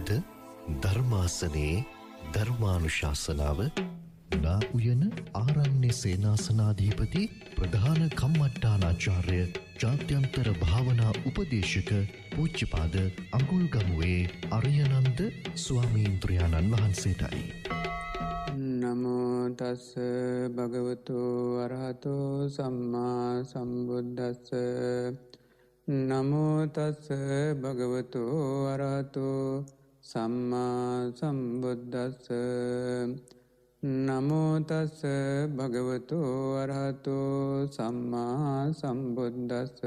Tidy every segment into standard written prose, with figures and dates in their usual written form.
අද ධර්මාසනයේ ධර්මානුශාසනාව නා උයන ආරණ්‍ය සේනාසනාධිපති ප්‍රධාන කම්මට්ටානාචාර්ය ජාත්‍යන්තර භාවනා උපදේශක පූජ්‍යපාද අඟුල්ගමුවේ අරියනන්ද ස්වාමීන්ද්‍රයාණන් වහන්සේටයි. නමෝ තස් භගවතු අරහතෝ සම්මා සම්බුද්දස්ස. නමෝ තස් භගවතු අරහතෝ සම්මා සම්බුද්දස්ස. නමෝ තස් භගවතු අරහතෝ සම්මා සම්බුද්දස්ස.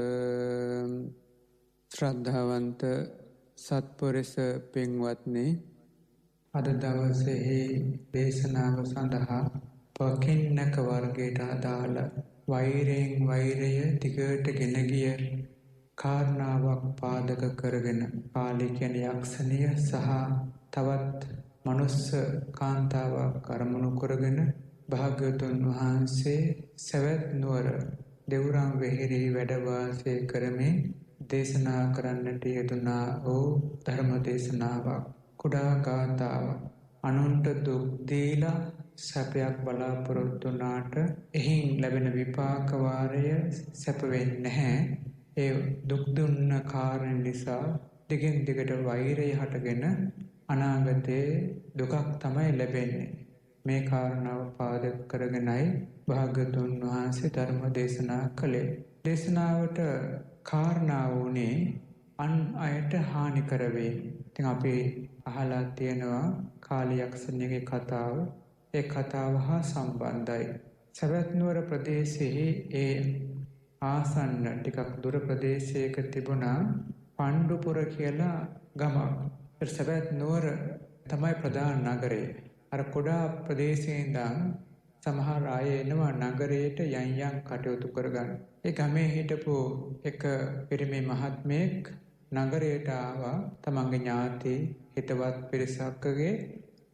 ශ්‍රද්ධාවන්ත සත්පුරුෂ පින්වත්නි, අද දවසේ දේශනාව සඳහා පකින්නක වර්ගයට අදාළ වෛරයෙන් වෛරය දිගට ගෙන ගිය කාරණාවක් පාදක කරගෙන පාලි කියන යක්ෂණිය සහ තවත් මනුස්ස කාන්තාවක් අරමුණු කරගෙන භාග්‍යවතුන් වහන්සේ සවැත් නුවර දෙව්රම් වෙහෙරේ වැඩ වාසය කරමින් දේශනා කරන්නට යෙදුනා වූ ධර්ම දේශනාවක්. කුඩා ගාථාවක්. අනුන්ට දුක් දීලා සැපයක් බලාපොරොත්තු වුණාට එහින් ලැබෙන විපාක වාරය සැප වෙන්නේ නැහැ. ඒ දුක් දුන්න කාරණ නිසා දිගින් දිගට වෛරය හටගෙන අනාගතයේ දුකක් තමයි ලැබෙන්නේ. මේ කාරණාව පාදක කරගෙනයි භාග්‍යවතුන් වහන්සේ ධර්ම දේශනා කළේ. දේශනාවට කාරණා වුණේ අන් අයට හානි කරවේ. ඉතින් අපි අහලා තියෙනවා කාලි යක්ෂණියගේ කතාව. ඒ කතාව හා සම්බන්ධයි. සවැත් නුවර ප්‍රදේශයේ ඒ ආසන්න ටිකක් දුර ප්‍රදේශයක තිබුණා පණ්ඩුපුර කියලා ගමක්. සවැත් නුවර තමයි ප්‍රධාන නගරය. අර කුඩා ප්‍රදේශයේ ඉඳන් සමහර අය එනවා නගරයට යම් යම් කටයුතු කරගන්න. ඒ ගමේ හිටපු එක පිරිමි මහත්මයෙක් නගරයට ආවා තමන්ගේ ඥාති හිතවත් පිරිසක්ගේ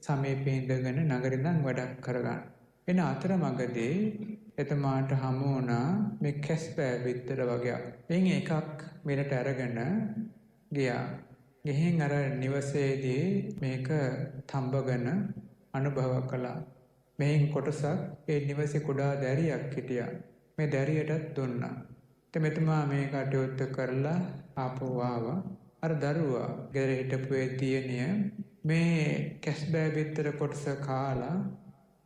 සමීපේ ඉඳගෙන නගරේ ඉඳන් වැඩක් කරගන්න. එන අතරමඟදී එතමාට හමු වුණා මේ කැස්බෑ විතර වගේ. එයින් එකක් මෙලට අරගෙන ගියා. ගෙහින් අර නිවසේදී මේක තඹගෙන අනුභව කළා. මෙයින් කොටසක් ඒ නිවසේ කුඩා දැරියක් හිටියා. මේ දැරියටත් දුන්නා. මෙතුමා මේ කටයුත්ත කරලා ආපහු ආවා. අර දරුවා ගෙදර හිටපු ඒ දියණිය මේ කැස්බෑ බිත්තර කොටස කාලා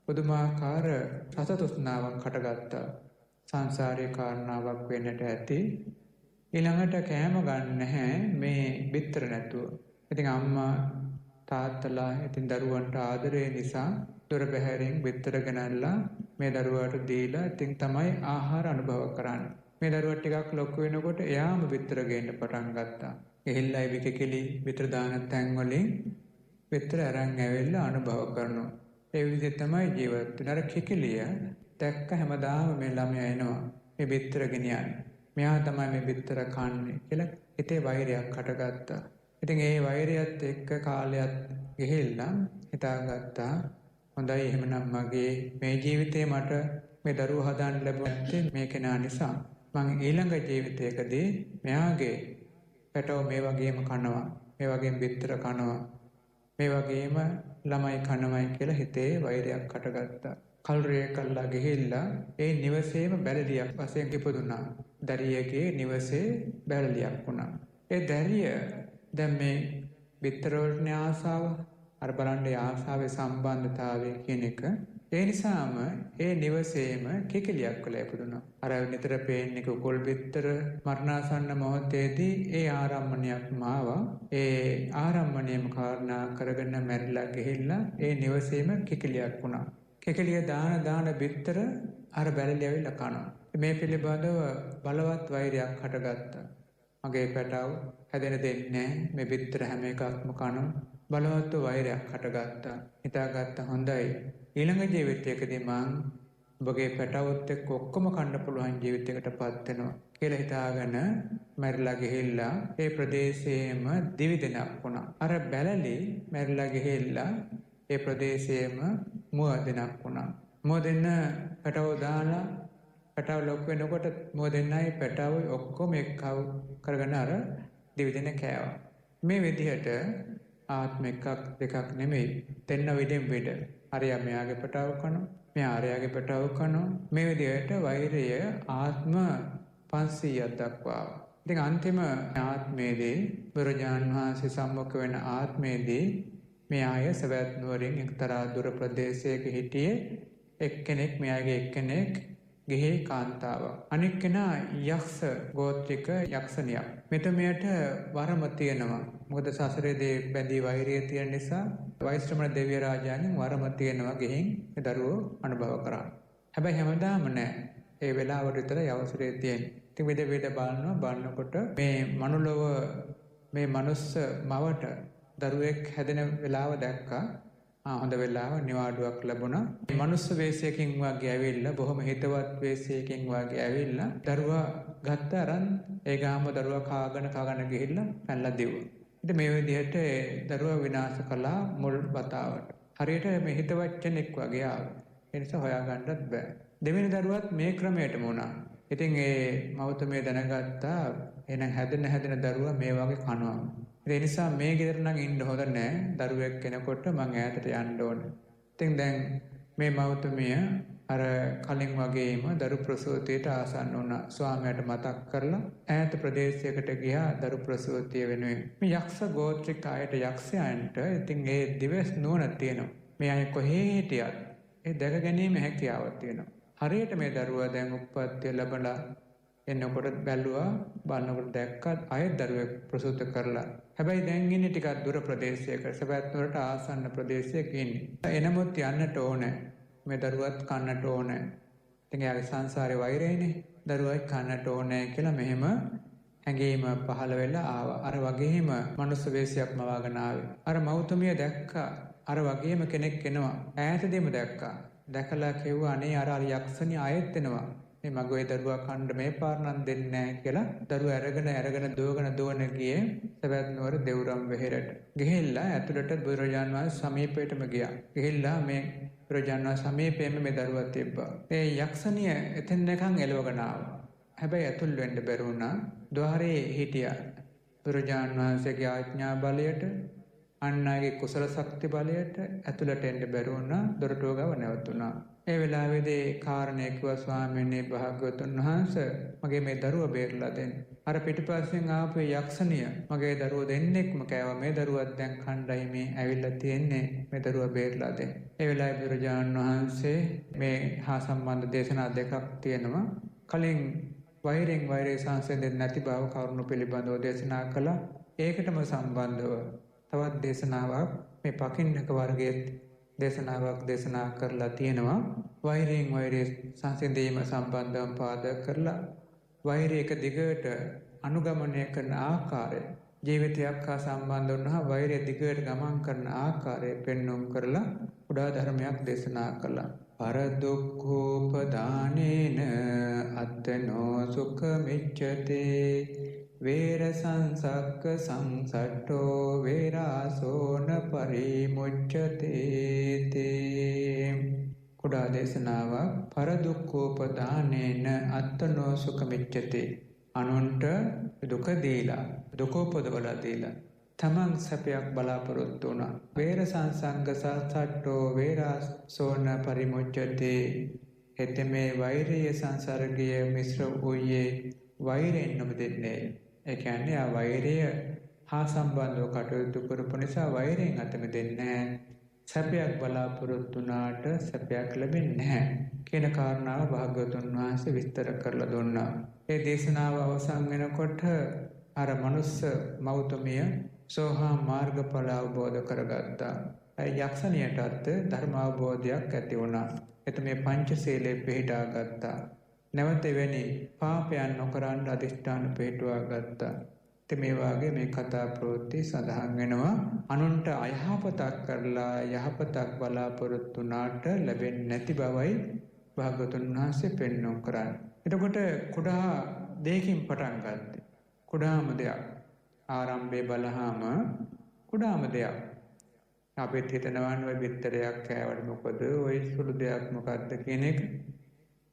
පුදුමාකාර රස තෘෂ්ණාවක් හටගත්තා. සංසාරේ කාරණාවක් වෙන්නට ඇති. ඊළඟට කෑම ගන්න නැහැ මේ බිත්තර නැතුව. ඉතින් අම්මා තාත්තලා ඉතින් දරුවන්ට ආදරේ නිසා දොර බැහැරෙන් බිත්තර ගෙනල්ලා මේ දරුවාට දීලා ඉතින් තමයි ආහාර අනුභව කරන්නේ. මේ දරුවා ටිකක් ලොකු වෙනකොට එයාම බිත්තර ගේන්න පටන් ගත්තා. ගිහිල්ලා ඒ විකකෙලි බිත්තර දාන තැන් වලින් බිත්තර අරන් ඇවිල්ලා අනුභව කරනවා. ඒ විදිහට තමයි ජීවත් වෙන්නේ. අර කිකිලිය දැක්ක හැමදාම මේ ළමයා එනවා මේ බිත්තර ගෙනියන්න. මෙයා තමයි මේ බිත්තර කන්නේ කියලා හිතේ වෛරයක් හටගත්තා. ඉතින් ඒ වෛරයත් එක්ක කාලයක් ගිහිල්ලා හිතාගත්තා හොඳයි එහෙමනම් මගේ මේ ජීවිතේ මට මේ දරුවා හදාන්න ලැබුණේ මේ කෙනා නිසා. මං ඊළඟ ජීවිතයකදී මෙයාගේ පැටව මේ වගේම කනවා. මේ වගේම බිත්තර කනවා. මේ වගේම ළමයි කනවයි කියලා හිතේ වෛරයක් හටගත්තා. කල්රිය කල්ලා ගිහිල්ලා ඒ නිවසේම බැලලියක් වශයෙන් ඉපදුනා. දැරියගේ නිවසේ බැලලියක් වුණා. ඒ දැරිය දැන් මේ බිත්තර වලට ආසාව අර බලන්නේ ආසාවේ සම්බන්ධතාවය කියන එක. ඒ නිසාම ඒ නිවසේම කිකිලියක් වෙලා ඉපදුනා. අර නිතර පේන්නේ කුකුල් බිත්තර මරණාසන්න මොහොතේදී ඒ ආරම්මණයක්ම ආවා. ඒ ආරම්මණයම කාරණා කරගෙන මැරිලා ගිහිල්ලා ඒ නිවසේම කිකිලියක් වුණා. කිකිලිය දාන බිත්තර අර බැලලිය ඇවිල්ලා කනවා. මේ පිළිබඳව බලවත් වෛරයක් හටගත්තා. මගේ පැටව හැදෙන්න දෙන්නේ නැහැ. මේ බිත්තර හැම එකක්ම කනවා. බලවත් වෛරයක් හටගත්තා. හිතාගත්තා හොඳයි ඊළඟ ජීවිතයකදී මං ඔබගේ පැටවොත් එක්ක ඔක්කොම කන්න පුළුවන් ජීවිතයකටපත් වෙනවා කියලා හිතාගෙන මැරිලා ගිහිල්ලා ඒ ප්‍රදේශයේම දිවිදෙනක් වුණා. අර බැලලි මැරිලා ගිහිල්ලා ඒ ප්‍රදේශයේම මුව දෙනක් වුණා. මුව දෙන්න පැටව දාලා පැටව ලොකු වෙනකොට මුව දෙන්නයි පැටවයි ඔක්කොම එක්කව කරගෙන අර දිවිදෙන කෑවා. මේ විදිහට ආත්ම එකක් දෙකක් නෙමෙයි. දෙන්න විදෙන් විද. අරයා මෙයාගේ පැටව කනවා. මෙයා අරයාගේ පැටව කනවා. මේ විදිහට වෛරය ආත්ම 500ක් දක්වා. ඉතින් අන්තිම ආත්මයේදී බුදුරජාණන් වහන්සේ සම්මුඛ වෙන ආත්මයේදී මේ අය සවැත් නුවරින් එක්තරා දුර ප්‍රදේශයක හිටියේ එක්කෙනෙක් මෙයාගේ එක්කෙනෙක් ගෙහි කාන්තාවක්. අනෙක් කෙනා යක්ෂ ගෝත්‍රික යක්ෂණියක්. මෙතුමියට වරම තියෙනවා. මොකද සසරේදී බැඳී වෛරය තියෙන නිසා වෛශ්‍රමණ දෙවිය රාජාගෙන් වරම තියෙනවා ගෙහින් ඒ දරුවෝ අනුභව කරා. හැබැයි හැමදාම නෑ. ඒ වෙලාවට විතරයි අවසරය තියෙන්නේ. ඉතින් විද බලනකොට මේ මනුලොව මේ මනුස්ස මවට දරුවෙක් හැදෙන වෙලාව දැක්කා. හොඳ වෙලාව නිවාඩුවක් ලැබුණා. මේ මනුස්ස වේශයකින් වගේ ඇවිල්ලා බොහොම හිතවත් වේශයකින් වගේ ඇවිල්ලා දරුවා ගත්ත අරන් ඒ ගාම දරුවා කාගෙන ගිහිල්ලා පැනලා දිව්වා. ඉතින් මේ විදිහට දරුවා විනාශ කළා මුල් වතාවට. හරියට මේ හිතවත් කෙනෙක් වගේ ආවා. ඒ නිසා හොයාගන්නත් බෑ. දෙවෙනි දරුවත් මේ ක්‍රමයටම වුණා. ඉතින් ඒ මවතුමිය දැනගත්තා එහෙනම් හැදෙන දරුවා මේ වගේ කනවා. ඒ නිසා මේ ගෙදර නම් ඉන්න හොඳ නෑ. දරුවෙක් කෙනකොට මං ඈතට යන්න ඕන. ඉතින් දැන් මේ මවතුමිය අර කලින් වගේම දරු ප්‍රසූතියට ආසන්න වුණා. ස්වාමියාට මතක් කරලා ඈත ප්‍රදේශයකට ගියා දරු ප්‍රසූතිය වෙනුවෙන්. මේ යක්ෂ ගෝත්‍රික අයට යක්ෂයන්ට ඉතින් ඒ දිවස් නුවණ තියෙනවා. මේ අය කොහේ හිටියත් ඒ දැක ගැනීම හැකියාවක් තියෙනවා. හරියට මේ දරුවා දැන් උප්පත්තිය ලැබලා එන්නකොට බැලුවා බලනකොට දැක්කත් අයත් දරුවෙක් ප්‍රසූත කරලා. හැබැයි දැන් ඉන්නේ ටිකක් දුර ප්‍රදේශයක සවැත් නුවරට ආසන්න ප්‍රදේශයක ඉන්නේ. එනමුත් යන්නට ඕනේ. මේ දරුවත් කන්නට ඕනේ. ඉතින් යාගේ සංසාරේ වෛරයනේ. දරුවයි කන්නට ඕනේ කියලා මෙහෙම හැඟීම පහළ වෙලා ආවා. අර වගේම මනුස්ස වේශයක් මවාගෙන ආවේ. අර මෞතුමිය දැක්කා. අර වගේම කෙනෙක් එනවා. ඈතදීම දැක්කා. දැකලා කිව්වා අනේ අර යක්ෂණිය ආයෙත් එනවා. මේ මගේ දරුවා කණ්ඩ මේ පාරණම් දෙන්නේ නැහැ කියලා දරුවා අරගෙන දුවන ගියේ සවැත් නුවර දෙවුරම් වෙහෙරට. ගිහිල්ලා ඇතුළට බුදුරජාණන් වහන්සේ සමීපයටම ගියා. ගිහිල්ලා මේ බුදුරජාණන් වහන්සේ සමීපයේම මේ දරුවා තිබ්බා. මේ යක්ෂණිය එතෙන් නිකන් එළවගෙන ආවා. හැබැයි ඇතුල් වෙන්න බැරි වුණා. ద్వාරයේ හිටියා. බුදුරජාණන් වහන්සේගේ ආඥා බලයට අන්නගේ කුසල ශක්ති බලයට ඇතුළට එන්න බැරි වුණා. දොරටුව ගාව නැවතුණා. ඒ වෙලාවේදී කාරණේ කිව්වා ස්වාමීනි භාග්‍යවතුන් වහන්සේ මගේ මේ දරුවා බේරලා දෙන්න. අර පිටිපස්සෙන් ආපු යක්ෂණිය මගේ දරුවා දෙන්නෙක්ම කෑවා. මේ දරුවත් දැන් කණ්ඩායි මේ ඇවිල්ලා තියෙන්නේ. මේ දරුවා බේරලා දෙන්න. ඒ වෙලාවේ බුදුරජාණන් වහන්සේ මේ හා සම්බන්ධ දේශනා දෙකක් තියෙනවා. කලින් වෛරය සංසන්දෙන්නේ නැති බව කරුණු පිළිබඳව දේශනා කළා. ඒකටම සම්බන්ධව තවත් දේශනාවක් මේ පකින්නක වර්ගයේ දේශනාවක් දේශනා කරලා තියෙනවා. වෛරය සංසිඳීම සම්බන්ධව පාදක කරලා වෛරය එක දිගට අනුගමනය කරන ආකාරය ජීවිතයක් හා සම්බන්ධ වුණා වෛරය දිගට ගමන් කරන ආකාරය පෙන්වුම් කරලා උදා ධර්මයක් දේශනා කළා. පරදුක්ඛෝපදානේන අත්තනෝ සුඛ මිච්ඡතේ වේර සංසක්ක සංසට්ඨෝ වේරාසෝන පරිමුච්ඡතේ. කුඩා දේශනාවක්. පරදුක්ඛෝපදානේන අත්තනෝ සුඛ මිච්ඡතේ. අනුන්ට දුක දීලා දුකෝපදවලා දීලා තමන් සැපයක් බලාපොරොත්තු වුණා. වේර සංසංග සංසට්ඨෝ වේරාසෝන පරිමුච්ඡතේ. එතෙමේ වෛරය සංසර්ගය මිශ්‍ර වූයේ වෛරයෙන් නොබෙදෙන්නේ. ඒ කියන්නේ ආ වෛරය හා සම්බන්ධව කටයුතු කරපු නිසා වෛරයෙන් අත මෙදෙන්නේ නැහැ. සැපයක් බලාපොරොත්තු වුණාට සැපයක් ලැබෙන්නේ නැහැ කියන කාරණාව භාග්‍යවතුන් වහන්සේ විස්තර කරලා දුන්නා. ඒ දේශනාව අවසන් වෙනකොට අර මනුස්ස මෞතුමිය සෝහා මාර්ගඵල අවබෝධ කරගත්තා. ඒ යක්ෂණියටත් ධර්ම අවබෝධයක් ඇති වුණා. එතන මේ පංචශීලයේ පිළිටා ගත්තා. නැවත වෙන්නේ පාපයන් නොකරන අධිෂ්ඨාන පිටුවා ගත්තා. ඉතින් මේ වාගේ මේ කතා ප්‍රවෘත්ති සඳහන් වෙනවා. අනුන්ට අයහපතක් කරලා යහපතක් බලාපොරොත්තු වුණාට ලැබෙන්නේ නැති බවයි භාගතුන් වහන්සේ පෙන්වන්න කරන්නේ. එතකොට කුඩා දෙයකින් පටන් ගත්තේ. කුඩාම දෙයක්. ආරම්භයේ බලහම කුඩාම දෙයක්. අපිත් හිතනවා ඔය බිත්තරයක් කෑවට මොකද ඔය සුළු දෙයක් මොකද්ද කියන එක.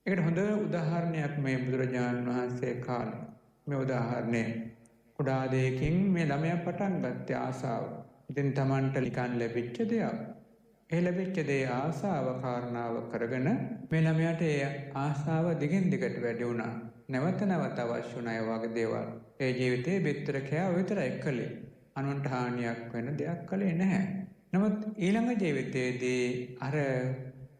ඒකට හොඳ උදාහරණයක් මේ බුදුරජාණන් වහන්සේ කාලේ. මේ උදාහරණය කුඩා දෙයකින් මේ ළමයා පටන් ගත්තේ ආසාව. ඉතින් Tamanට නිකන් ලැබිච්ච දෙයක්. ඒ ලැබිච්ච දේ ආසාව කාරණාව කරගෙන මේ ළමයාට ඒ ආසාව දිගින් දිගට වැඩි වුණා. නැවත නැවත අවශ්‍ය වුණා ඒ වගේ දේවල්. ඒ ජීවිතේ බිත්තර කෑව විතරයි කළේ. අනුන්ට හානියක් වෙන දෙයක් කළේ නැහැ. නමුත් ඊළඟ ජීවිතයේදී අර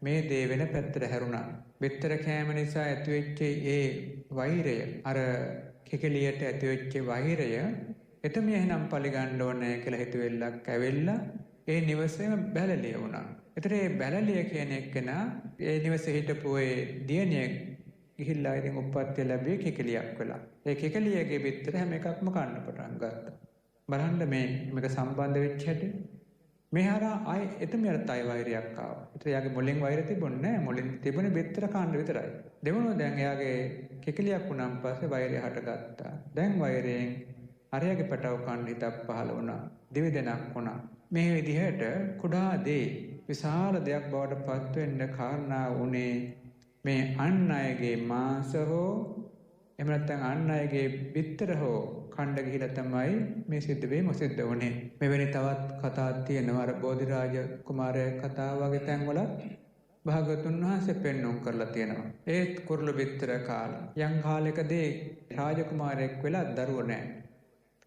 මේ දේ වෙන පැත්තට හැරුණා. බිත්තර කෑම නිසා ඇතිවෙච්ච ඒ වෛරය, අර කෙකෙලියට ඇතිවෙච්ච වෛරය එතම එහෙනම් පරිගන්න ඕනේ කියලා හිතුවෙල්ලක් ඇවිල්ලා ඒ නිවසේම බැලලිය වුණා. ඒතර ඒ බැලලිය කියන එක්කෙනා ඒ නිවසේ හිටපු ඒ දියණිය ගිහිල්ලා ඉතින් උප්පත්තිය ලැබුවේ කෙකෙලියක් වෙලා. ඒ කෙකෙලියගේ බිත්තර හැම එකක්ම කන්න පටන් ගත්තා. බලන්න මේක සම්බන්ධ වෙච්ච හැටි. මේ හරහා ආයි එතමියට ආයි වෛරයක් ආවා. ඒතර එයාගේ මොලෙන් වෛරය තිබුණේ නැහැ. මොලෙන් තිබුණේ බිත්තර කන්න විතරයි. දෙවනෝ දැන් එයාගේ කෙකෙලියක් වුණාන් පස්සේ වෛරය හටගත්තා. දැන් වෛරයෙන් අරයාගේ පැටව කන්න හිතක් පහළ වුණා. දෙවිදෙනක් වුණා. මේ විදිහට කුඩා දේ විශාල දෙයක් බවට පත් වෙන්න කාරණා වුණේ මේ අන් අයගේ මාංශ හෝ එහෙම නැත්නම් අන් අයගේ බිත්තර හෝ කණ්ඩ ගිහිලා තමයි මේ සිද්ධ වීම සිද්ධ වුණේ. මෙවැනි තවත් කතා තියෙනවා. අර බෝධිරාජ කුමාරයා කතාව වගේ තැන්වල භාගතුන් වහන්සේ පෙන්වුම් කරලා තියෙනවා. ඒත් කුරුළු බිත්තර කාලා යම් කාලයකදී රාජකුමාරයෙක් වෙලා දරුවෝ නැහැ.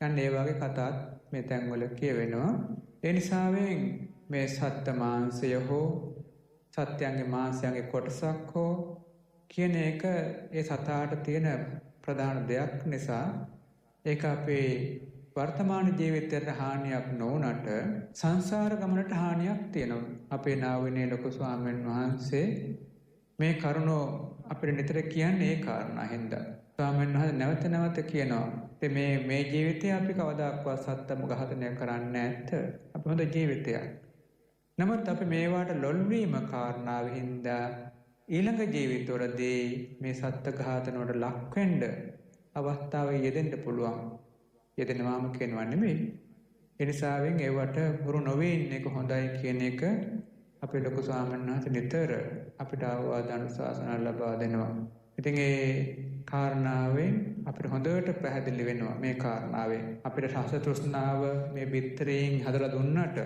අන්න ඒ වගේ කතාත් මේ තැන්වල කියවෙනවා. ඒ නිසාවෙන් මේ සත්ත්ව මාංශය හෝ සත්‍යයන්ගේ මාංශයන්ගේ කොටසක් හෝ කියන එක ඒ සතාට තියෙන ප්‍රධාන දෙයක් නිසා ඒක අපේ වර්තමාන ජීවිතයට හානියක් නොවුනට සංසාර ගමනට හානියක් තියෙනවා. අපේ නාවිනේ ලොකු ස්වාමීන් වහන්සේ මේ කරුණ අපිට නිතර කියන්නේ ඒ කාරණා හින්දා. ස්වාමීන් වහන්සේ නැවත නැවත කියනවා මේ ජීවිතය අපි කවදාක්වත් සත්ත්වම ඝාතනය කරන්නේ නැත්. අපි හොඳ ජීවිතයක්. නමුත් අපි මේවාට ලොල් වීම කාරණාව හින්දා ඊළඟ ජීවිතවලදී මේ සත්ත්ව ඝාතන වලට ලක් වෙන්න අවස්ථාවේ යෙදෙන්න පුළුවන්. යෙදෙනවාම කියනවා නෙමෙයි. ඒ නිසාවෙන් ඒවට හුරු නොවේ ඉන්න එක හොඳයි කියන එක අපේ ලොකු ස්වාමීන් වහන්සේ නිතර අපිට අවවාද අනුශාසනා ලබා දෙනවා. ඉතින් ඒ කාරණාවෙන් අපිට හොඳට පැහැදිලි වෙනවා මේ කාරණාවෙන්. අපිට රස තෘෂ්ණාව මේ බිත්තරයෙන් හදලා දුන්නට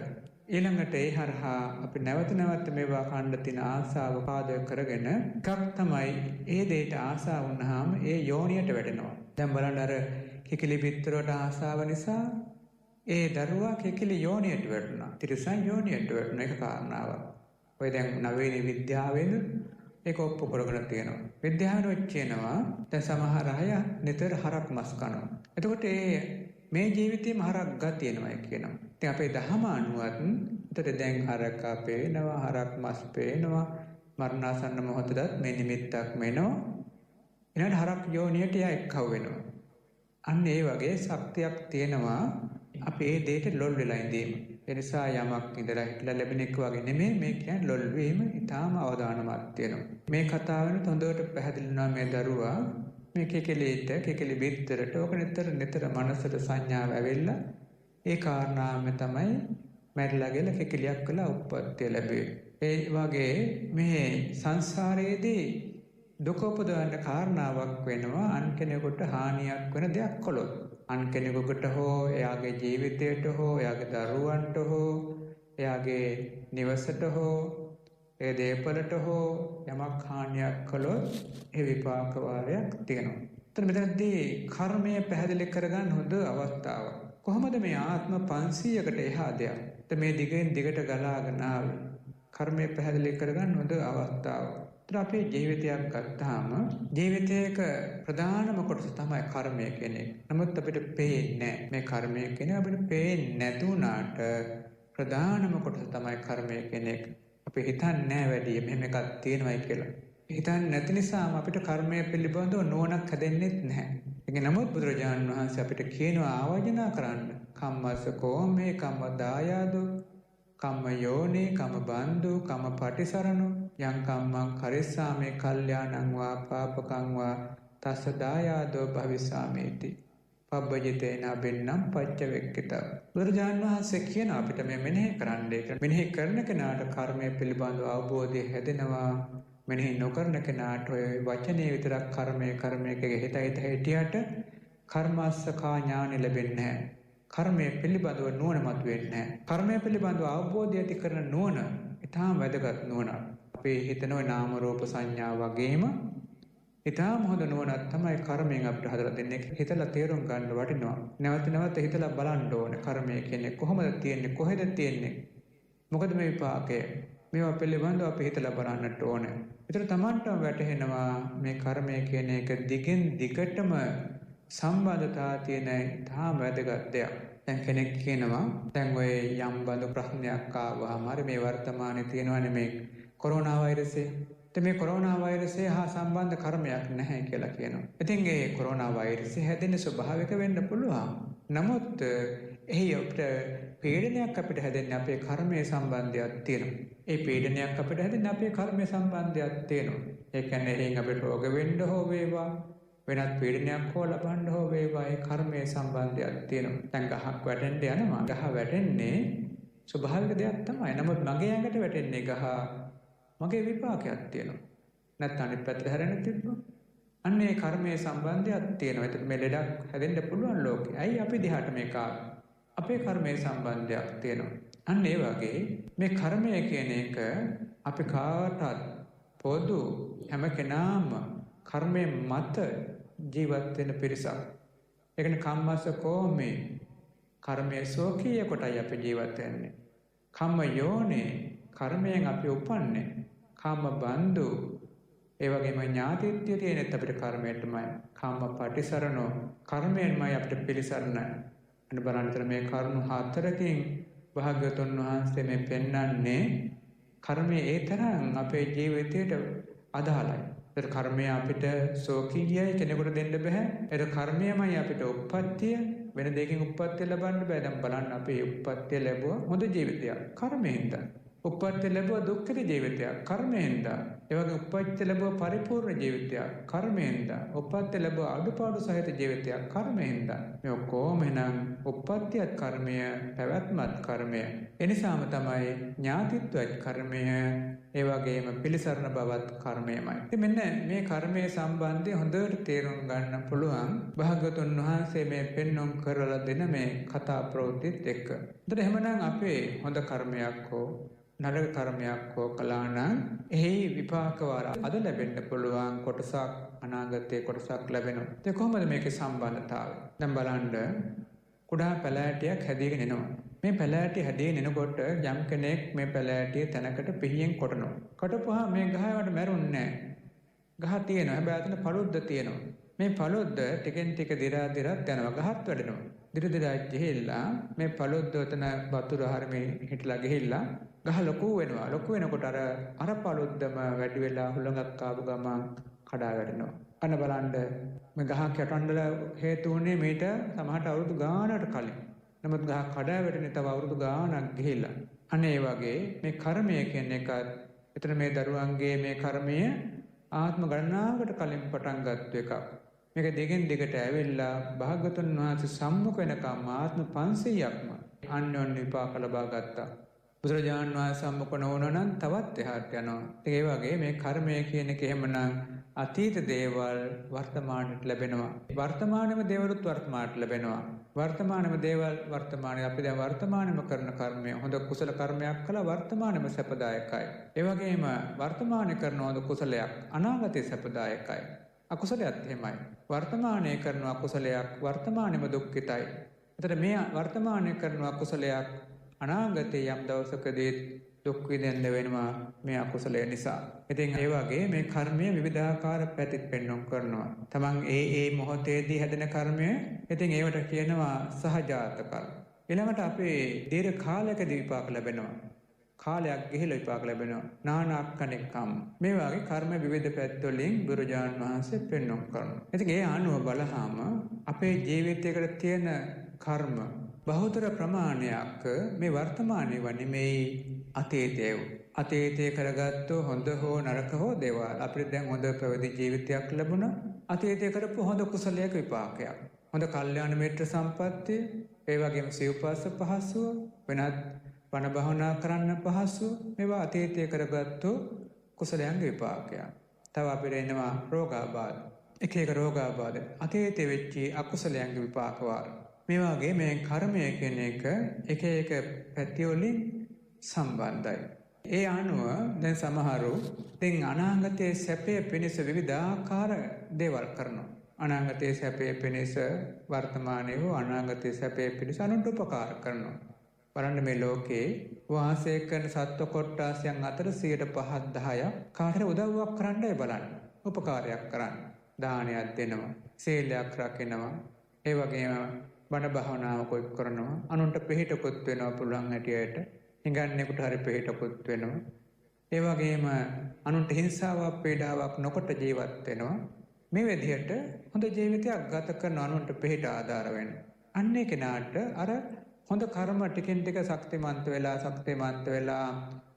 ඊළඟට ඒ හරහා අපි නැවත නැවත මේවා කන්න තියෙන ආසාව පාදක කරගෙන එකක් තමයි ඒ දෙයට ආසාව වුණාම ඒ යෝනියට වැටෙනවා. දැන් බලන්න අර කිකිලි බිත්තරට ආසාව නිසා ඒ දරුවා කිකිලි යෝනියට වැටුණා. තිරසන් යෝනියට වැටුණ එක කාරණාවක්. ඔය දැන් නවීන විද්‍යාවෙන් ඒක ඔප්පු කරගෙන තියෙනවා. විද්‍යාවනොත් කියනවා දැන් සමහර අය නිතර හරක් මස් කනවා. එතකොට මේ ජීවිතේම හරක් ගතියනවා කියනවා. ඉතින් අපේ දහම අනුවත් එතකොට දැන් හරක් පේනවා, හරක් මස් පේනවා, මරණාසන්න මොහොතදත් මේ නිමිත්තක් මෙනවා. ඊළඟ හරක් යෝනියට එක්කව වෙනවා. අන්න ඒ වගේ ශක්තියක් තියෙනවා අපි ඒ දෙයට ලොල් වෙලා ඉඳීම. ඒ නිසා යමක් ඉඳලා හිටලා ලැබෙන එක වගේ නෙමෙයි මේ කියන්නේ ලොල් වීම ඊටාම අවධානමත් වෙනවා. මේ කතාවෙන් හොඳට පැහැදිලි වෙනවා මේ දරුවා මේ කෙකෙලි බිත්තරට ඕක නිතර මනසට සංඥාව ඇවිල්ලා ඒ කාරණාවම තමයි මැරිලා ගිහලා කෙකෙලියක් වෙලා උප්පත්තිය ලැබුවේ. ඒ වගේ මේ සංසාරයේදී දුක උපදවන්න කාරණාවක් වෙනවා අන් කෙනෙකුට හානියක් වෙන දෙයක් කළොත්. අන් කෙනෙකුට හෝ එයාගේ ජීවිතයට හෝ එයාගේ දරුවන්ට හෝ එයාගේ නිවසට හෝ ඒ දේපලට හෝ යමක් හානියක් කළොත් ඒ විපාක වාරයක් තියෙනවා. එතන මෙතනදී කර්මය පැහැදිලි කරගන්න හොඳ අවස්ථාවක්. කොහොමද මේ ආත්ම 500කට එහා දෙයක් මේ දිගෙන් දිගට ගලාගෙන ආවේ? කර්මය පැහැදිලි කරගන්න හොඳ අවස්ථාවක්. ඒතර අපේ ජීවිතයක් ගත්තාම ජීවිතයක ප්‍රධානම කොටස තමයි කර්මය කියන්නේ. නමුත් අපිට පේන්නේ මේ කර්මය කියන්නේ අපිට පේන්නේ නැතුණාට ප්‍රධානම කොටස තමයි කර්මය කියන්නේ. අපි හිතන්නේ නැහැ වැඩි මෙහෙම එකක් තියෙනවයි කියලා. හිතන්නේ නැති නිසාම අපිට කර්මය පිළිබඳව නුවණක් හැදෙන්නේ නැහැ. ඒක නමුත් බුදුරජාණන් වහන්සේ අපිට කියනවා ආවර්ජනා කරන්න. කම්මස්සකෝ මේ කම්ම දායාදෝ කම්ම යෝනේ කම්ම බන්දු කම්ම පටිසරණෝ යං කම්මං කරිස්සාමේ කල්යාණං වා පාපකං වා තස්ස දායාදෝ භවිසාමේති පබ්බජිතේන බෙන්නම් පච්චවෙක්කිත. බුදුරජාණන් වහන්සේ කියන අපිට මේ මෙනෙහි කරන්න. ඒක මෙනෙහි කරන කෙනාට කර්මය පිළිබඳව අවබෝධය හැදෙනවා. මෙනෙහි නොකරන කෙනාට ඔය වචනේ විතරක් කර්මය එකක හිත හිටියට කර්මස්සකා ඥානෙ ලැබෙන්නේ නැහැ. කර්මය පිළිබඳව නුවණ මතුවෙන්නේ නැහැ. කර්මය පිළිබඳව අවබෝධය ඇති කරන නුවණ ඊටාම වැදගත් නුවණක්. අපේ හිතන නාම රූප සංඥා වගේම ඊටාම හොඳ නුවණක් තමයි කර්මයෙන් අපිට හදලා දෙන්නේ. හිතලා තේරුම් ගන්න වටිනවා. නැවත නැවත හිතලා බලන්න ඕනේ. කර්මය කියන්නේ කොහොමද තියෙන්නේ? කොහෙද තියෙන්නේ? මොකද මේ විපාකය? මේවා පිළිබඳව අපි හිතලා බලන්නට ඕනේ. ඒතර Tamanටම වැටහෙනවා මේ කර්මය කියන එක දිගින් දිගටම සම්බන්ධතා තියෙන තාම වැදගත් දෙයක්. දැන් කෙනෙක් කියනවා දැන් ඔය යම් බඳු ප්‍රශ්නයක් ආවම හරි මේ වර්තමානයේ තියෙනවනේ මේ කොරෝනා වෛරසය. ඉතින් මේ කොරෝනා වෛරසය හා සම්බන්ධ කර්මයක් නැහැ කියලා කියනවා. ඉතින් ඒ කොරෝනා වෛරසය හැදෙන්න ස්වභාවික වෙන්න පුළුවන්. නමුත් එහි අපිට පීඩනයක් අපිට හැදෙන්නේ අපේ කර්මයේ සම්බන්ධයක් තියෙනවා. ඒ පීඩනයක් අපිට හැදෙන්නේ අපේ කර්මයේ සම්බන්ධයක් තියෙනවා. ඒ කියන්නේ එහෙන් අපිට රෝග වෙන්න හෝ වේවා වෙනත් පීඩනයක් හෝ ලබන්න හෝ වේවා ඒ කර්මයේ සම්බන්ධයක් තියෙනවා. දැන් ගහක් වැටෙන්න යනවා. ගහ වැටෙන්නේ ස්වභාවික දෙයක් තමයි. නමුත් මගේ ඇඟට වැටෙන්නේ ගහ මගේ විපාකයක් තියෙනවා. නැත්නම් අනිත් පැත්තට හැරෙන්න තිබ්බොත් අන්න ඒ කර්මයේ සම්බන්ධයක් තියෙනවා. ඒත් මේ ලෙඩක් හැදෙන්න පුළුවන් ලෝකේ. ඇයි අපි දිහාට මේක අපේ කර්මයේ සම්බන්ධයක් තියෙනවා. අන්න ඒ වගේ මේ කර්මය කියන එක අපි කාටත් පොදු හැම කෙනාම කර්මයේ මත ජීවත් වෙන පිරිසක්. ඒකනේ කම්මස්ස කෝමේ කර්මයේ සෝකීය කොටයි අපි ජීවත් වෙන්නේ. කම්ම යෝනේ කර්මයෙන් අපි උපන්නේ. කම්ම බන්දු ඒ වගේම ඥාතිත්වය තියෙනෙත් අපිට කර්මයටමයි. කම්ම පටිසරණෝ කර්මයෙන්මයි අපිට පිළිසරණයි. අන්න බලන්න මේ කරුණු හතරකින් භාග්‍යවතුන් වහන්සේ මේ පෙන්වන්නේ කර්මය ඒ තරම් අපේ ජීවිතයට අදාළයි. ඒක කර්මය අපිට සෝකීයයි කෙනෙකුට දෙන්න බෑ. ඒක කර්මයමයි අපිට උප්පත්තිය වෙන දෙයකින් උප්පත්තිය ලබන්න බෑ. දැන් බලන්න අපි උප්පත්තිය ලැබුවා හොඳ ජීවිතයක් කර්මයෙන්ද. උප්පත්තිය ලැබුවා දුක්ඛිත ජීවිතයක් කර්මයෙන්ද. ඒ වගේ උප්පත්තිය ලැබුවා පරිපූර්ණ ජීවිතයක් කර්මයෙන්ද. උප්පත්තිය ලැබුවා අඩුපාඩු සහිත ජීවිතයක් කර්මයෙන්ද. මේ ඔක්කොම එනම් උප්පත්තියත් කර්මය, පැවැත්මත් කර්මය. එනිසාම තමයි ඥාතිත්වයත් කර්මය, ඒ වගේම පිළිසරණ බවත් කර්මයමයි. ඉතින් මෙන්න මේ කර්මයේ සම්බන්ධය හොඳට තේරුම් ගන්න පුළුවන් භාග්‍යවතුන් වහන්සේ මේ පෙන්වුම් කරලා දෙන මේ කතා ප්‍රවෘත්තිත් එක්ක. ඒතර එහෙමනම් අපේ හොඳ කර්මයක් හෝ නරක කර්මයක් හෝ කළා නම් එහි විපාක වාර අද ලැබෙන්න පුළුවන් කොටසක් අනාගතයේ කොටසක් ලැබෙනවා. ඒක කොහොමද මේකේ සම්බන්ධතාවය? දැන් බලන්න කුඩා පැලෑටියක් හැදීගෙන එනවා. මේ පැලෑටිය හැදීගෙන එනකොට යම් කෙනෙක් මේ පැලෑටිය තැනකට පිහියෙන් කොටනවා. කොටපුවා මේ ගහවට මැරුන්නේ නැහැ. ගහ තියෙනවා. හැබැයි අතන පළුද්ද තියෙනවා. මේ පළුද්ද ටිකෙන් ටික දිරා දිරාත් යනවා. ගහත් වැඩෙනවා. දිර දිරා ගිහිල්ලා මේ පළුද්ද උතන වතුර හරමේ හිටලා ගිහිල්ලා ගහ ලොකු වෙනවා. ලොකු වෙනකොට අර පළුද්දම වැඩි වෙලා හුලඟක් ආපු ගමන් කඩා වැටෙනවා. අන්න බලන්න මේ ගහක් යටවන්න හේතු වුණේ මේට සමහරට අවුරුදු ගානකට කලින්. නමුත් ගහ කඩා වැටෙන්නේ තව අවුරුදු ගානක් ගිහිල්ලා. අන්න ඒ වගේ මේ කර්මය කියන එකත් එතන මේ දරුවන්ගේ මේ කර්මය ආත්ම ගණනාවකට කලින් පටන් ගත්ත එකක්. මේක දිගින් දිගට ඇවිල්ලා භාග්‍යවතුන් වහන්සේ සම්මුඛ වෙනකම් ආත්ම 500ක්ම අන්‍යෝන්‍ය විපාක ලබා ගත්තා. බුදුරජාණන් වහන්සේ සම්මුඛ නොවුණා නම් තවත් එහාට යනවා. ඒ වගේ මේ කර්මය කියන එක එහෙමනම් අතීත දේවල් වර්තමානයේ ලැබෙනවා. වර්තමානයේම දේවලුත් වර්තමානයේ ලැබෙනවා. වර්තමානයේම දේවල් වර්තමානයේ අපි දැන් වර්තමානයේම කරන කර්මය හොඳ කුසල කර්මයක් කළා වර්තමානයේම සැපදායකයි. ඒ වගේම වර්තමානයේ කරන හොඳ කුසලයක් අනාගතයේ සැපදායකයි. අකුසලයක් එහෙමයි. වර්තමානයේ කරන අකුසලයක් වර්තමානයේම දුක්ඛිතයි. එතකොට මේ වර්තමානයේ කරන අකුසලයක් අනාගතයේ යම් දවසකදී දුක් විඳින්න වෙනවා මේ අකුසලය නිසා. ඉතින් ඒ වගේ මේ කර්මය විවිධාකාර පැතිත් පෙන්වන්න කරනවා. තමන් ඒ මොහොතේදී හැදෙන කර්මය ඉතින් ඒවට කියනවා සහජාත කර්ම. ඊළඟට අපේ දීර්ඝ කාලයකදී විපාක ලැබෙනවා. කාලයක් ගිහිලා විපාක ලැබෙනවා. නානාක්කණිකම්. මේ වගේ කර්ම විවිධ පැත්වලින් බුදුරජාණන් වහන්සේ පෙන්වන්න කරනවා. ඉතින් ඒ අනුව බලහම අපේ ජීවිතයකට තියෙන කර්ම බහුතර ප්‍රමාණයක් මේ වර්තමානයේ වනිමේ අතීතයේ කරගත්තු හොඳ හෝ නරක හෝ දේවල් අපිට දැන් හොඳ ප්‍රවෘත්ති ජීවිතයක් ලැබුණා. අතීතයේ කරපු හොඳ කුසලයක විපාකයක්. හොඳ කල්යාණ මිත්‍ර සම්පත්තිය, ඒ වගේම සිව්පස්ස පහසුව, වෙනත් වන භවනා කරන්න පහසුව, මේවා අතීතයේ කරගත්තු කුසලයන්ගේ විපාකයක්. තව අපිට එනවා රෝගාබාධ. එක එක රෝගාබාධ අතීතයේ වෙච්ච අකුසලයන්ගේ විපාක වාර. මේ වගේ මේ කර්මය කියන එක එක පැති වලින් සම්බන්ධයි. ඒ අනුව දැන් සමහරු දැන් අනාගතයේ සැපය පිණිස විවිධාකාර දේවල් කරනවා. අනාගතයේ සැපය පිණිස වර්තමානයේ වූ අනාගතයේ සැපය පිණිස අනුන්ට උපකාර කරනවා. බලන්න මේ ලෝකේ වාසය කරන සත්ව කොට්ටාසයන් අතර 5-10ක් කාටට උදව්වක් කරන්නයි බලන්න. උපකාරයක් කරන්න. දානයක් දෙනවා. සීලයක් රකිනවා. ඒ වගේම බණ භාවනාවකුත් කරනවා. අනුන්ට පිළිහිටකුත් වෙනවා පුළුවන් හැටියට. හිඟන්නේකට හරි පිළිහිටකුත් වෙනවා. ඒ වගේම අනුන්ට හිංසාවක් පීඩාවක් නොකොට ජීවත් වෙනවා. මේ විදිහට හොඳ ජීවිතයක් ගත කරන අනුන්ට පිළිහිට ආධාර වෙනවා. අන්නේ කෙනාට අර හොඳ කර්ම ටිකෙන් ටික ශක්තිමන්ත වෙලා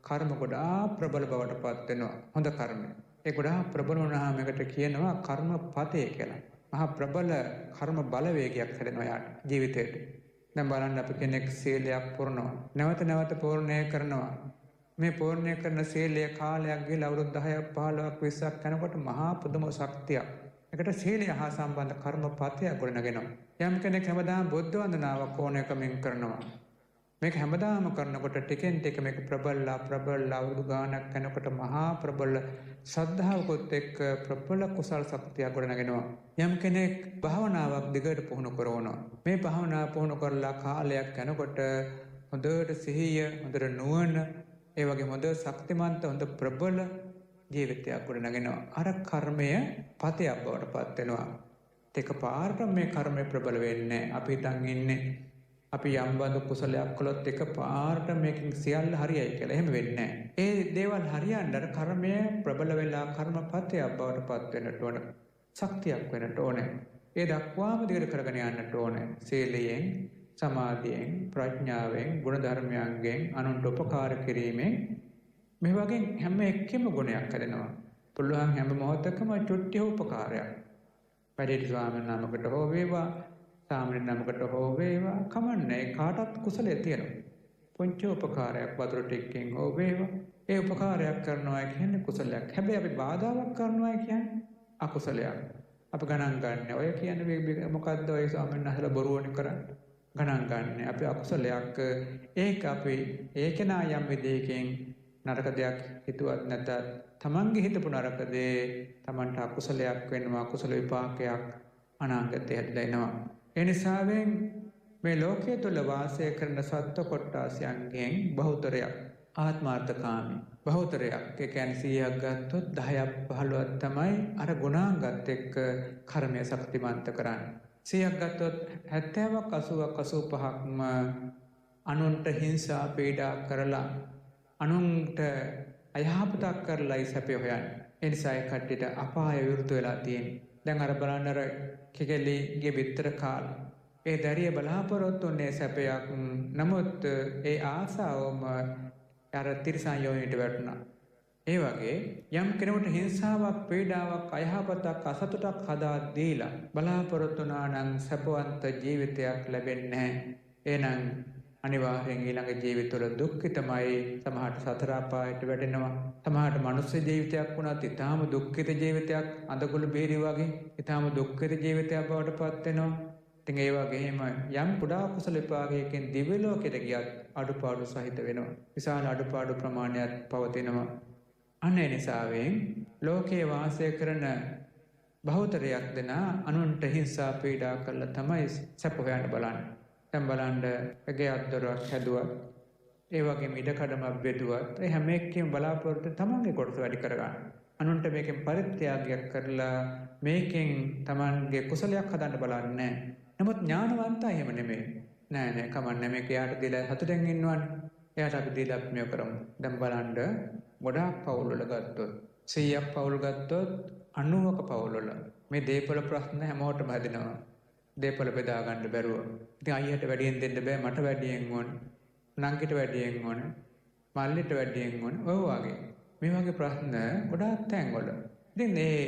කර්ම ගොඩාක් ප්‍රබල බවට පත් වෙනවා. හොඳ කර්ම. ඒ ගොඩාක් ප්‍රබල වුණාම එකට කියනවා කර්මපතේ කියලා. මහා ප්‍රබල කර්ම බලවේගයක් හැදෙනවා යාට ජීවිතේට. දැන් බලන්න අපි කෙනෙක් සීලයක් පුරනවා. නැවත පූර්ණය කරනවා. මේ පූර්ණය කරන සීලය කාලයක් ගිහලා අවුරුදු 10ක් 15ක් 20ක් යනකොට මහා පුදුම ශක්තියක්. ඒකට සීලය හා සම්බන්ධ කර්මපතයක් ගොඩනගෙනවා. යම් කෙනෙක් හැමදාම බුද්ධ වන්දනාවක් ඕනෑකමින් කරනවා. මේක හැමදාම කරනකොට ටිකෙන් ටික මේක ප්‍රබල අවුරුදු ගානක් යනකොට මහා ප්‍රබල ශ්‍රද්ධාවකොත් එක්ක ප්‍රබල කුසල් ශක්තියක් ගොඩනගෙනවා. යම් කෙනෙක් භාවනාවක් දිගට පුහුණු කරනවා. මේ භාවනාව පුහුණු කරලා කාලයක් යනකොට හොඳට සිහිය, හොඳට නුවණ, ඒ වගේ හොඳ ශක්තිමන්ත හොඳ ප්‍රබල ජීවිතයක් ගොඩනගෙනවා. අර කර්මය පතයක් බවට පත් වෙනවා. ඒක පාරට මේ කර්මය ප්‍රබල වෙන්නේ. අපි හිතන් ඉන්නේ අපි යම් බඳු කුසලයක් කළොත් එක පාරට මේකෙන් සියල්ල හරියයි කියලා. එහෙම වෙන්නේ නැහැ. ඒ දේවල් හරියන්න අර කර්මය ප්‍රබල වෙලා කර්මපතයක් බවට පත් වෙන්නට ඕන. ශක්තියක් වෙන්නට ඕනේ. ඒ දක්වාම දිගට කරගෙන යන්නට ඕනේ. සීලයෙන්, සමාධියෙන්, ප්‍රඥාවෙන්, ගුණ ධර්මයන්ගෙන්, අනුන්ට උපකාර කිරීමෙන් මේ වගේ හැම එකෙම ගුණයක් හැදෙනවා. පුළුවන් හැම මොහොතකම චුට්ටි උපකාරයක්. වැඩිහිටි ස්වාමීන් නමකට හෝ වේවා, සාමාන්‍ය නමකට හෝ වේවා, කමන්නේ කාටත් කුසලයේ තියෙනවා. පුංචි උපකාරයක් වතුර ටිකකින් හෝ වේවා, ඒ උපකාරයක් කරනවා කියන්නේ කුසලයක්. හැබැයි අපි බාධාවක් කරනවා කියන්නේ අකුසලයක්. අපි ගණන් ගන්න. ඔය කියන්නේ මොකද්ද ඔය ස්වාමීන් වහන්සේලා බොරුවනේ කරන්නේ? ගණන් ගන්න. අපි අකුසලයක් ඒක අපි ඒකනා යම් විදිහකින් නරක දෙයක් හිතුවත් නැතත් තමන්ගේ හිතපු නරක දේ තමන්ට අකුසලයක් වෙනවා. අකුසල විපාකයක් අනාගතේ හැදලා එනවා. ඒ නිසාවෙන් මේ ලෝකයේ තුල වාසය කරන සත්ව කොට්ටාසයන්ගෙන් බහුතරයක් ආත්මාර්ථකාමී. බහුතරයක් ඒ කියන්නේ 100ක් ගත්තොත් 10ක් 15ක් තමයි අර ගුණාංගත් එක්ක කර්මය ශක්තිමන්ත කරන්නේ. 100ක් ගත්තොත් 70ක් 80ක් 85ක්ම අනුන්ට හිංසා පීඩා කරලා අනුන්ට අයහපතක් කරලා සැපේ හොයන්නේ. ඒ නිසා ඒ කට්ටියට අපාය විරුද්ධ වෙලා තියෙන්නේ. දැන් අර බලන්න අර කෙකෙලිගේ විතර කාල. ඒ දරිය බලාපොරොත්තු වෙන්නේ සැපයක්. නමුත් ඒ ආසාවම අර තිරසන් යෝනියට වැටුණා. ඒ වගේ යම් කෙනෙකුට හිංසාවක්, පීඩාවක්, අයහපතක්, අසතුටක් හදා දීලා බලාපොරොත්තු වුණා නම් සැපවන්ත ජීවිතයක් ලැබෙන්නේ නැහැ. එහෙනම් අනිවාර්යෙන් ඊළඟ ජීවිතවල දුක්ඛිතමයි. සමහරට සතර අපායට වැටෙනවා. සමහරට මනුස්ස ජීවිතයක් වුණත් ඊටාම දුක්ඛිත ජීවිතයක්, අඳගොළු බේරි වගේ ඊටාම දුක්ඛිත ජීවිතයක් බවට පත් වෙනවා. ඉතින් ඒ වගේම යම් කුඩා කුසල විපාකයකින් දිව්‍ය ලෝකෙට ගියත් අඩුපාඩු සහිත වෙනවා. විශාල අඩුපාඩු ප්‍රමාණයක් පවතිනවා. අන්න ඒ නිසාවෙන් ලෝකේ වාසය කරන බහුතරයක් දෙනා අනුන්ට හිංසා පීඩා කරලා තමයි සැප හොයන්න බලන්නේ. දැන් බලන්න ගෙයක් දොරක් හැදුවත්, ඒ වගේම ඉඩකඩමක් බෙදුවත්, ඒ හැම එකකින් බලාපොරොත්තු තමන්ගේ කොටස වැඩි කරගන්න. අනුන්ට මේකෙන් පරිත්‍යාගයක් කරලා මේකෙන් තමන්ගේ කුසලයක් හදන්න බලන්නේ නැහැ. නමුත් ඥානවන්තයා එහෙම නෙමෙයි. නෑ කමන්නේ මේක යාට දීලා හතුටෙන් ඉන්නවනේ. එයාට අපි දීලා අපි මේක කරමු. දැන් බලන්න ගොඩාක් පවුල් වල ගත්තොත් 100ක් පවුල් ගත්තොත් 90ක පවුල් වල මේ දේපල ප්‍රශ්න හැමෝටම හැදෙනවා. දේපල බෙදා ගන්න බැරුව. ඉතින් අයියට වැඩියෙන් දෙන්න බෑ, මට වැඩියෙන් ඕන. නංගිට වැඩියෙන් ඕන. මල්ලිට වැඩියෙන් ඕන. ඔය වගේ. මේ වගේ ප්‍රශ්න ගොඩාක් තැන්වල. ඉතින් මේ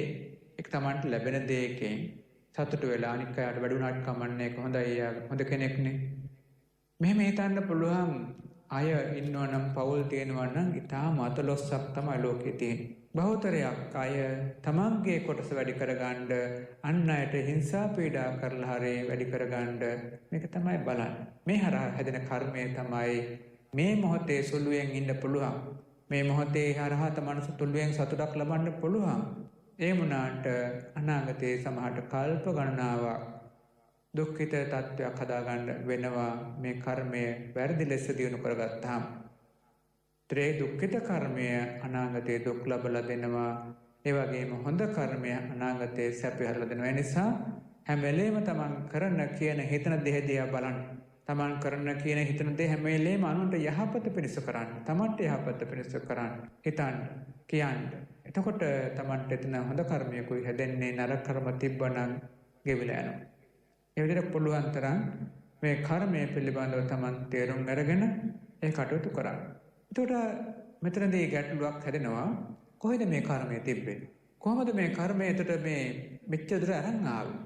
එක් තමන්ට ලැබෙන දෙයකින් සතුට වෙලා අනික් අයට වැඩි වුණාට කමන්නේ ඒක හොඳයි, හොඳ කෙනෙක්නේ. මෙහෙම හිතන්න පුළුවන් අය ඉන්නවා නම්, පවුල් තියෙනවා නම් ඊටාම අතලොස්සක් තමයි ලෝකේ තියෙන්නේ. බහුතරයක් අය තමන්ගේ කොටස වැඩි කරගන්න අන් අයට හිංසා පීඩා කරලා හරි වැඩි කරගන්න මේක තමයි බලන්නේ. මේ හරහා හැදෙන කර්මය තමයි මේ මොහොතේ සුළුයෙන් ඉන්න පුළුවන්. මේ මොහොතේ හරහා තමන්ස සුළුයෙන් සතුටක් ලබන්න පුළුවන්. ඒ වුණාට අනාගතයේ සමහරට කල්ප ගණනාවක් දුක්ඛිත තත්ත්වයක් හදාගන්න වෙනවා මේ කර්මය වැරදි ලෙස දියුණු කරගත්තාම. ත්‍රේ දුක්ඛිත කර්මය අනාගතයේ දුක් ලබලා දෙනවා. ඒ වගේම හොඳ කර්මය අනාගතයේ සැප හරලා දෙනවා. ඒ නිසා හැම වෙලේම තමන් කරන කියන හිතන දේ දිහා බලන්න. තමන් කරන කියන හිතන දේ හැම වෙලේම අනුන්ට යහපත පිණිස කරන්න. තමන්ට යහපත පිණිස කරන්න. හිතන්න, කියන්න. එතකොට තමන්ට එතන හොඳ කර්මයකුයි හැදෙන්නේ. නරක කර්ම තිබ්බනම් ගෙවිලා යනවා. ඒ විදිහට පුළුවන් තරම් මේ කර්මය පිළිබඳව තමන් තේරුම් අරගෙන ඒ කටයුතු කරන්න. එතකොට මෙතනදී ගැටලුවක් හැදෙනවා. කොහෙද මේ කර්මය තිබ්බේ? කොහොමද මේ කර්මය එතකොට මේ මෙච්චර දුර අරන් ආවේ?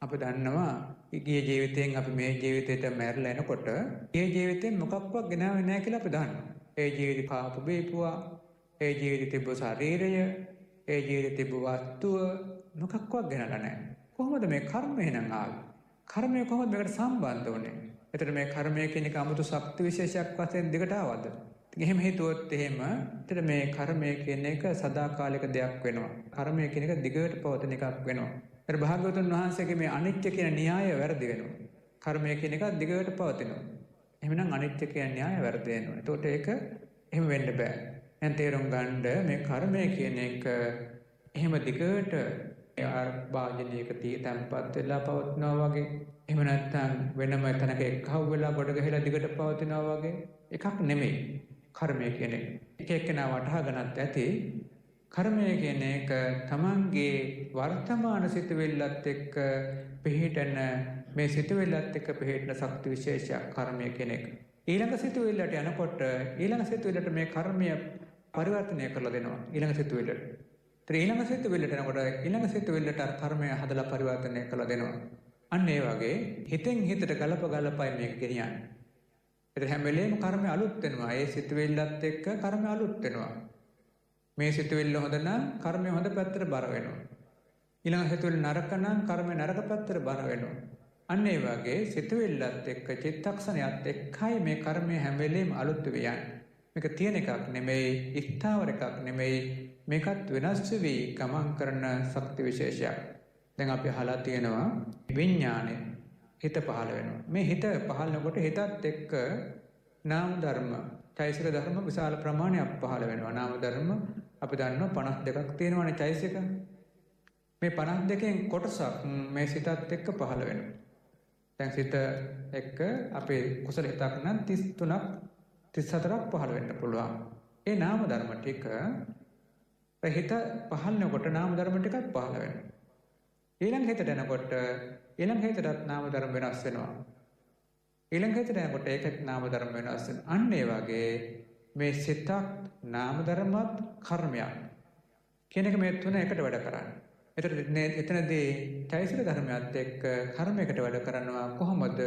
අපි දන්නවා ගිය ජීවිතයෙන් අපි මේ ජීවිතයට මැරලා එනකොට ගිය ජීවිතෙන් මොකක්වත් ගෙනාවේ නැහැ කියලා අපි දන්නවා. ඒ ජීවිතේ කාපු බීපුවා, ඒ ජීවිතේ තිබ්බ ශරීරය, ඒ ජීවිතේ තිබ්බ වස්තුව මොකක්වත් ගෙනලා නැහැ. කොහොමද මේ කර්මය එහෙනම් ආවේ? කර්මය කොහොමද මේකට සම්බන්ධ වුනේ? එතකොට මේ කර්මය කියන එක 아무තු ශක්ති විශේෂයක් වශයෙන් දිගට ආවද? එහෙම හිතුවොත් එහෙම එතකොට මේ කර්මය කියන එක සදාකාලික දෙයක් වෙනවා. කර්මය කියන එක දිගට පවතින එකක් වෙනවා. ඒත් භාග්‍යවතුන් වහන්සේගේ මේ අනිත්‍ය කියන න්‍යාය වැරදි වෙනවා. කර්මය කියන එක දිගට පවතිනවා. එහෙනම් අනිත්‍ය කියන න්‍යාය වැරදි වෙනවා. එතකොට ඒක එහෙම වෙන්න බෑ. දැන් තේරුම් ගන්න මේ කර්මය කියන එක එහෙම දිගට භාජනයක තැම්පත් වෙලා පවතිනවා වගේ, එහෙම නැත්නම් වෙනම තැනක එක්කව වෙලා ගොඩ ගහලා දිගට පවතිනවා වගේ එකක් නෙමෙයි කර්මය කියන එක. එක එක්කෙනා වටහා ගන්නත් ඇති කර්මය කියන එක තමන්ගේ වර්තමාන සිතුවිල්ලත් එක්ක පිළිහිටන මේ සිතුවිල්ලත් එක්ක පිළිහිටන ශක්ති විශේෂයක් කර්මය කියන එක. ඊළඟ සිතුවිල්ලට යනකොට ඊළඟ සිතුවිල්ලට මේ කර්මය පරිවර්තනය කරලා දෙනවා ඊළඟ සිතුවිල්ලට. ඊළඟ සිතුවිල්ලට යනකොට ඊළඟ සිතුවිල්ලට කර්මය හදලා පරිවර්තනය කරලා දෙනවා. අන්න ඒ වගේ හිතෙන් හිතට ගලපයි මේක ගෙනියන්නේ. ඒත් හැම වෙලේම කර්මය අලුත් වෙනවා. ඒ සිතුවිල්ලත් එක්ක කර්මය අලුත් වෙනවා. මේ සිතුවිල්ල හොඳ නම් කර්මය හොඳ පැත්තට බර වෙනවා. ඊළඟ සිතුවිල්ල නරක නම් කර්මය නරක පැත්තට බර වෙනවා. අන්න ඒ වගේ සිතුවිල්ලත් එක්ක චිත්තක්ෂණයත් එක්කයි මේ කර්මය හැම වෙලේම අලුත් වෙන්නේ. මේක තියෙන එකක් නෙමෙයි, ස්ථාවර එකක් නෙමෙයි. මේකත් වෙනස් වෙවි ගමන් කරන ශක්ති විශේෂයක්. දැන් අපි අහලා තියෙනවා විඥානය හිත පහළ වෙනවා. මේ හිත පහළ වෙනකොට හිතත් එක්ක නාම ධර්ම, චෛතසික ධර්ම විශාල ප්‍රමාණයක් පහළ වෙනවා. නාම ධර්ම අපි දන්නවා 52ක් තියෙනවානේ චෛතසික. මේ 52කින් කොටසක් මේ සිතත් එක්ක පහළ වෙනවා. දැන් සිත එක්ක අපේ කුසල හිතක් නම් 33ක් 34ක් පහළ වෙන්න පුළුවන්. ඒ නාම ධර්ම ටික හිත පහළනකොට නාම ධර්ම ටිකක් පහළ වෙනවා. ඊළඟ හිතට යනකොට ඊළඟ හිතටත් නාම ධර්ම වෙනස් වෙනවා. ඊළඟ හිතට යනකොට ඒකත් නාම ධර්ම වෙනස් වෙනවා. අන්න ඒ වගේ මේ සිතක් නාම ධර්මත් කර්මයක් කියන එක මේ තුන එකට වැඩ කරන්නේ. එතනදී චෛතසික ධර්මයත් එක්ක කර්මයකට වැඩ කරනවා. කොහොමද?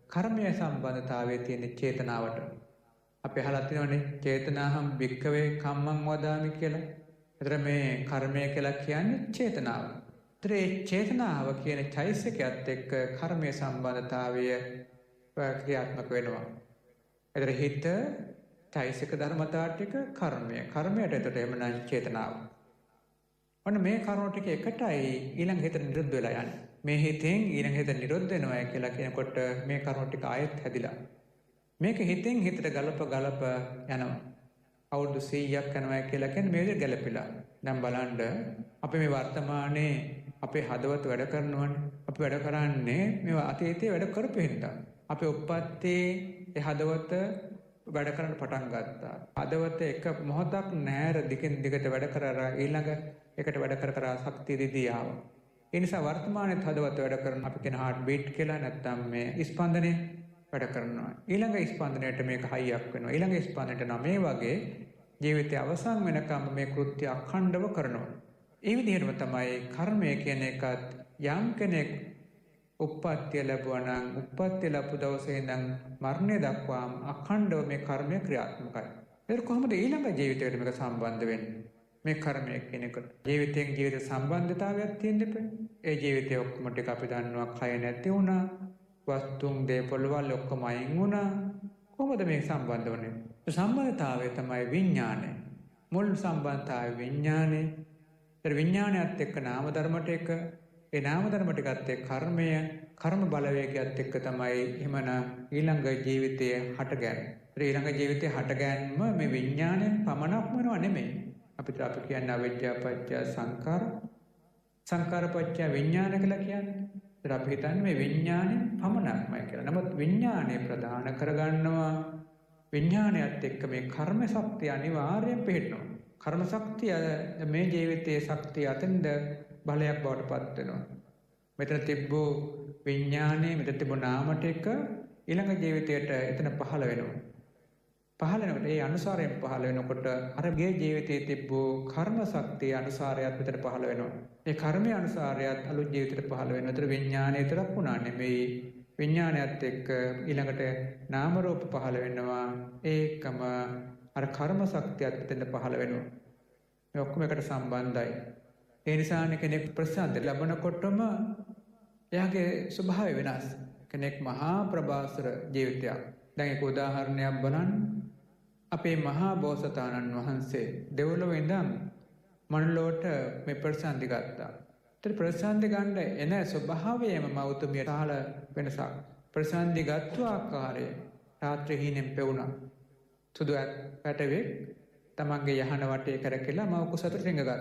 කර්මය සම්බන්ධතාවයේ තියෙන චේතනාවට. අපි අහලා තියෙනවනේ චේතනාහම් භික්ඛවේ කම්මං වදාමි කියලා. එතන මේ කර්මය කියලා කියන්නේ චේතනාව. ඒ චේතනාව කියන චෛතසිකයත් එක්ක කර්මයේ සම්බන්ධතාවය ක්‍රියාත්මක වෙනවා. එතන හිත චෛතසික ධර්මතා ටික කර්මය. කර්මයට එතකොට එමනම් චේතනාව. ඔන්න මේ කර්ම ටික එකටයි ඊළඟ හිතට නිරුද්ධ වෙලා යන්නේ. මේ හිතෙන් ඊළඟ හිත නිරුද්ධ වෙනවා කියලා කියනකොට මේ කර්ම ටික ආයෙත් හැදිලා. මේක හිතෙන් හිතට ගලප යනවා. අවුරුදු 100ක් යනවා කියලා කියන්නේ මේ විදිහට ගැලපිලා. දැන් බලන්න අපි මේ වර්තමානයේ අපේ හදවත වැඩ කරනවනේ. අපි වැඩ කරන්නේ මේ අතීතයේ වැඩ කරපු හින්දා. අපේ උප්පත්තේ ඒ හදවත වැඩ කරන්න පටන් ගත්තා. හදවත එක මොහොතක් නැර දිගින් දිගට වැඩ කරලා ඊළඟ එකට වැඩ කර ශක්තිය දිදී ආවා. ඒ නිසා වර්තමානයේ හදවත වැඩ කරන අපි කියන heart beat කියලා නැත්නම් මේ ස්පන්දනය වැඩ කරනවා. ඊළඟ ස්පන්දනයට මේක හයියක් වෙනවා. ඊළඟ ස්පන්දනයට නම් මේ වගේ ජීවිතය අවසන් වෙනකම් මේ කෘත්‍ය අඛණ්ඩව කරනවා. ඒ විදිහටම තමයි කර්මය කියන එකත් යම් කෙනෙක් උප්පත්තිය ලැබුවා නම් උප්පත්තිය ලැබු දවසේ ඉඳන් මරණය දක්වාම අඛණ්ඩව මේ කර්මය ක්‍රියාත්මකයි. ඒක කොහොමද ඊළඟ ජීවිතයට මේක සම්බන්ධ වෙන්නේ? මේ කර්මය කියන එක. ජීවිතයෙන් ජීවිත සම්බන්ධතාවයක් තියෙන්න එපා. ඒ ජීවිතේ ඔක්කොම ටික අපි දන්නවා කය නැති වුණා. වස්තුන් දේපොළ වල ඔක්කොම අයින් වුණා. කොහොමද මේක සම්බන්ධ වුනේ? සම්බන්ධතාවය තමයි විඥානය. මුල් සම්බන්ධතාවය විඥානය. ඒ විඥානයත් එක්ක නාම ධර්ම ටික, ඒ නාම ධර්ම ටිකත් එක්ක කර්මය, කර්ම බලවේගයත් එක්ක තමයි එහෙමනම් ඊළඟ ජීවිතයේ හටගන්නේ. ඊළඟ ජීවිතයේ හටගැන්ම මේ විඥාණයෙන් පමණක්ම වෙනව නෙමෙයි. අපි කියන්නේ අවිද්‍යාව පත්‍ය සංඛාර, සංඛාර පත්‍ය විඥාන කියලා කියන්නේ. ඒත් අපි හිතන්නේ මේ විඥාණයෙන් පමණක්මයි කියලා. නමුත් විඥාණය ප්‍රධාන කරගන්නවා. විඥාණයත් එක්ක මේ කර්ම ශක්තිය අනිවාර්යෙන් පිළිටනවා. කර්ම ශක්තිය මේ ජීවිතයේ ශක්තිය අතෙන්ද බලයක් බවට පත් වෙනවා. මෙතන තිබ්බෝ විඥානයේ මෙතන තිබ්බෝ නාම ටික ඊළඟ ජීවිතයට එතන පහළ වෙනවා. පහළ වෙනකොට ඒ අනුසාරයෙන් පහළ වෙනකොට අර ගේ ජීවිතයේ තිබ්බෝ කර්ම ශක්තිය අනුසාරයත් මෙතන පහළ වෙනවා. ඒ කර්මයේ අනුසාරයත් අලුත් ජීවිතයට පහළ වෙනවා. ඒතර විඥානය විතරක් වුණා නෙමෙයි. විඥානයත් එක්ක ඊළඟට නාම රූප පහළ වෙනවා. ඒකම අර කර්ම ශක්තියත් මෙතන පහළ වෙනවා. මේ ඔක්කොම එකට සම්බන්ධයි. ඒ නිසානේ කෙනෙක් ප්‍රසන්න ලැබනකොටම එයාගේ ස්වභාවය වෙනස්. කෙනෙක් මහා ප්‍රභාස්වර ජීවිතයක්. දැන් ඒක උදාහරණයක් බලන්න. අපේ මහා බෝසතාණන් වහන්සේ දෙව්ලොව ඉඳන් මනුලොවට මේ ප්‍රසන්න ගත්තා. ඒතර ප්‍රසන්න ගන්න එන ස්වභාවයම මෞතුමිය සාල වෙනසක්. ප්‍රසන්න ගත්තු ආකාරය රාත්‍රී හීනෙන් පෙවුණා. සුදු පැටවෙක් තමන්ගේ යහන වටේ කරකලා මව කුසට රිංගගත්තා.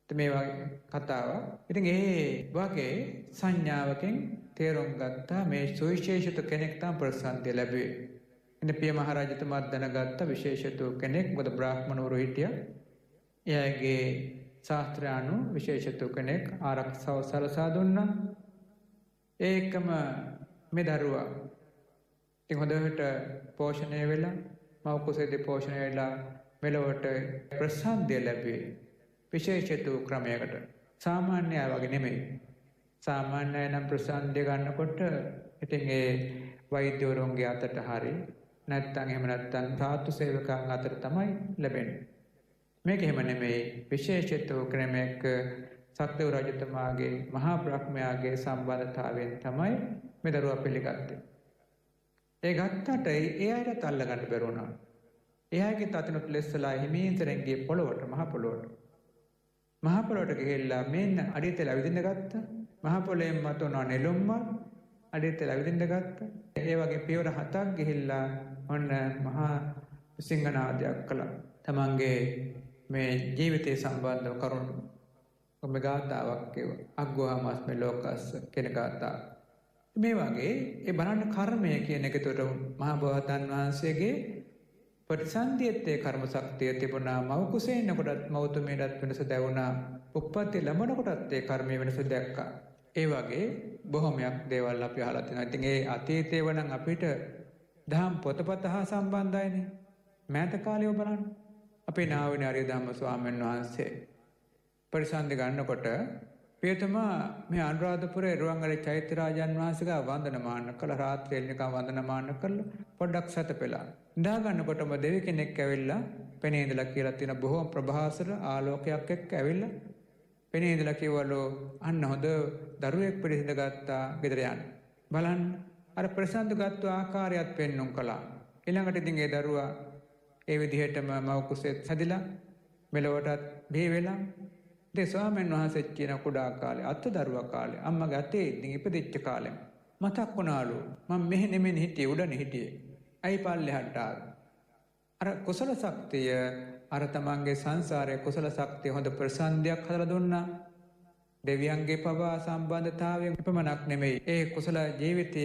මේ වගේ කතාවක්. ඉතින් ඒ වගේ සංඥාවකින් තේරුම් ගත්තා මේ සුවිශේෂිත කෙනෙක් තම ප්‍රසන්නය ලැබුවේ. ඉතින් පිය මහරජතුමා දැනගත්ත විශේෂිත කෙනෙක් මොකද බ්‍රාහ්මණවරු හිටියා. එයාගේ ශාස්ත්‍රාණු විශේෂිත කෙනෙක් ආරක්ෂාව සලසා දුන්නා. ඒකම මේ දරුවා ඉතින් හොඳට පෝෂණය වෙලා මව කුසේදී පෝෂණය වෙලා මෙලොවට ප්‍රසන්නය ලැබුවේ. විශේෂිත ක්‍රමයකට. සාමාන්‍ය අය වගේ නෙමෙයි. සාමාන්‍ය අය නම් ප්‍රසන්නය ගන්නකොට ඉතින් ඒ වෛද්‍යවරුන්ගේ අතට හරි නැත්නම් එහෙම නැත්නම් සාතු සේවකයන් අතට තමයි ලැබෙන්නේ. මේක එහෙම නෙමෙයි. විශේෂිත ක්‍රමයක සක්දේව රජතුමාගේ මහා බ්‍රහ්මයාගේ සම්බන්ධතාවයෙන් තමයි මේ දරුවා පිළිගත්තේ. ඒ ගත්තට ඒ අයට අල්ල ගන්න බැරුණා. එයාගේ තතිනුත් ලෙස්සලා හිමීතරෙන් ගියේ පොළොවට, මහ පොළොවට. මහ පොළොවට ගිහිල්ලා මෙන්න අඩියතල ඇවිදින්න ගත්තා. මහ පොළොවෙන් මතුවන නෙළුම්ම අඩියතල ඇවිදින්න ගත්තා. ඒ වගේ පියවර 7ක් ගිහිල්ලා ඔන්න මහා සිංහනාදයක් කළා. තමන්ගේ මේ ජීවිතය සම්බන්ධව කරුණු ඔබ ගාතාවක් කියව. අග්ගෝහමස්මේ ලෝකස්ස කියන ගාතාව. මේ වගේ ඒ බලන්න කර්මය කියන එක උතර මහා බෝසතාණන් වහන්සේගේ ප්‍රතිසන්දියත්තේ කර්ම ශක්තිය තිබුණා. මව කුසේ ඉන්නකොටත් මවතුමියටත් වෙනස දැවුණා. උප්පත්ති ලැබනකොටත් ඒ කර්මයේ වෙනස දැක්කා. ඒ වගේ බොහොමයක් දේවල් අපි අහලා තියෙනවා. ඉතින් ඒ අතීතේ වනම් අපිට දහම් පොතපත හා සම්බන්ධයිනේ. මෑත කාලේ බලන්න. අපේ නාවිනේ ආර්ය ධම්ම ස්වාමීන් වහන්සේ පරිසන්දි ගන්නකොට පියතුමා මේ අනුරාධපුරේ රුවන්වැලි චෛත්‍යරාජන් වහන්සේගේ වන්දනමාන කළ රාත්‍රියේ නිකන් වන්දනමාන කළා පොඩ්ඩක් සැතපෙලා. ඉඳා ගන්නකොටම දෙවි කෙනෙක් ඇවිල්ලා පෙනේ ඉඳලා කියලා තියෙන බොහොම ප්‍රභාසර ආලෝකයක් එක්ක ඇවිල්ලා පෙනේ ඉඳලා කිව්වලු අන්න හොඳ දරුවෙක් පිළිසිඳ ගත්තා ගෙදර යන්න. බලන්න අර ප්‍රසන්න ගත්ත ආකාරයත් පෙන්눔 කළා. ඊළඟට ඉතින් ඒ දරුවා ඒ විදිහටම මව කුසෙත් හැදිලා මෙලොවටත් බිහි වෙලා ඒ ස්වාමීන් වහන්සේ කියන කුඩා කාලේ අත් දරුවා කාලේ අම්මගේ අතේ ඉඳන් ඉපදිච්ච කාලෙම මතක් වුණාලු මම මෙහෙ නෙමෙයි හිටියේ උඩනේ හිටියේ. ඇයි පල්ලෙහාට ආවේ? අර කුසල ශක්තිය අර තමන්ගේ සංසාරයේ කුසල ශක්තිය හොඳ ප්‍රසන්නයක් හදලා දුන්නා. දෙවියන්ගේ පවා සම්බන්ධතාවයෙන් එපමණක් නෙමෙයි. ඒ කුසල ජීවිතය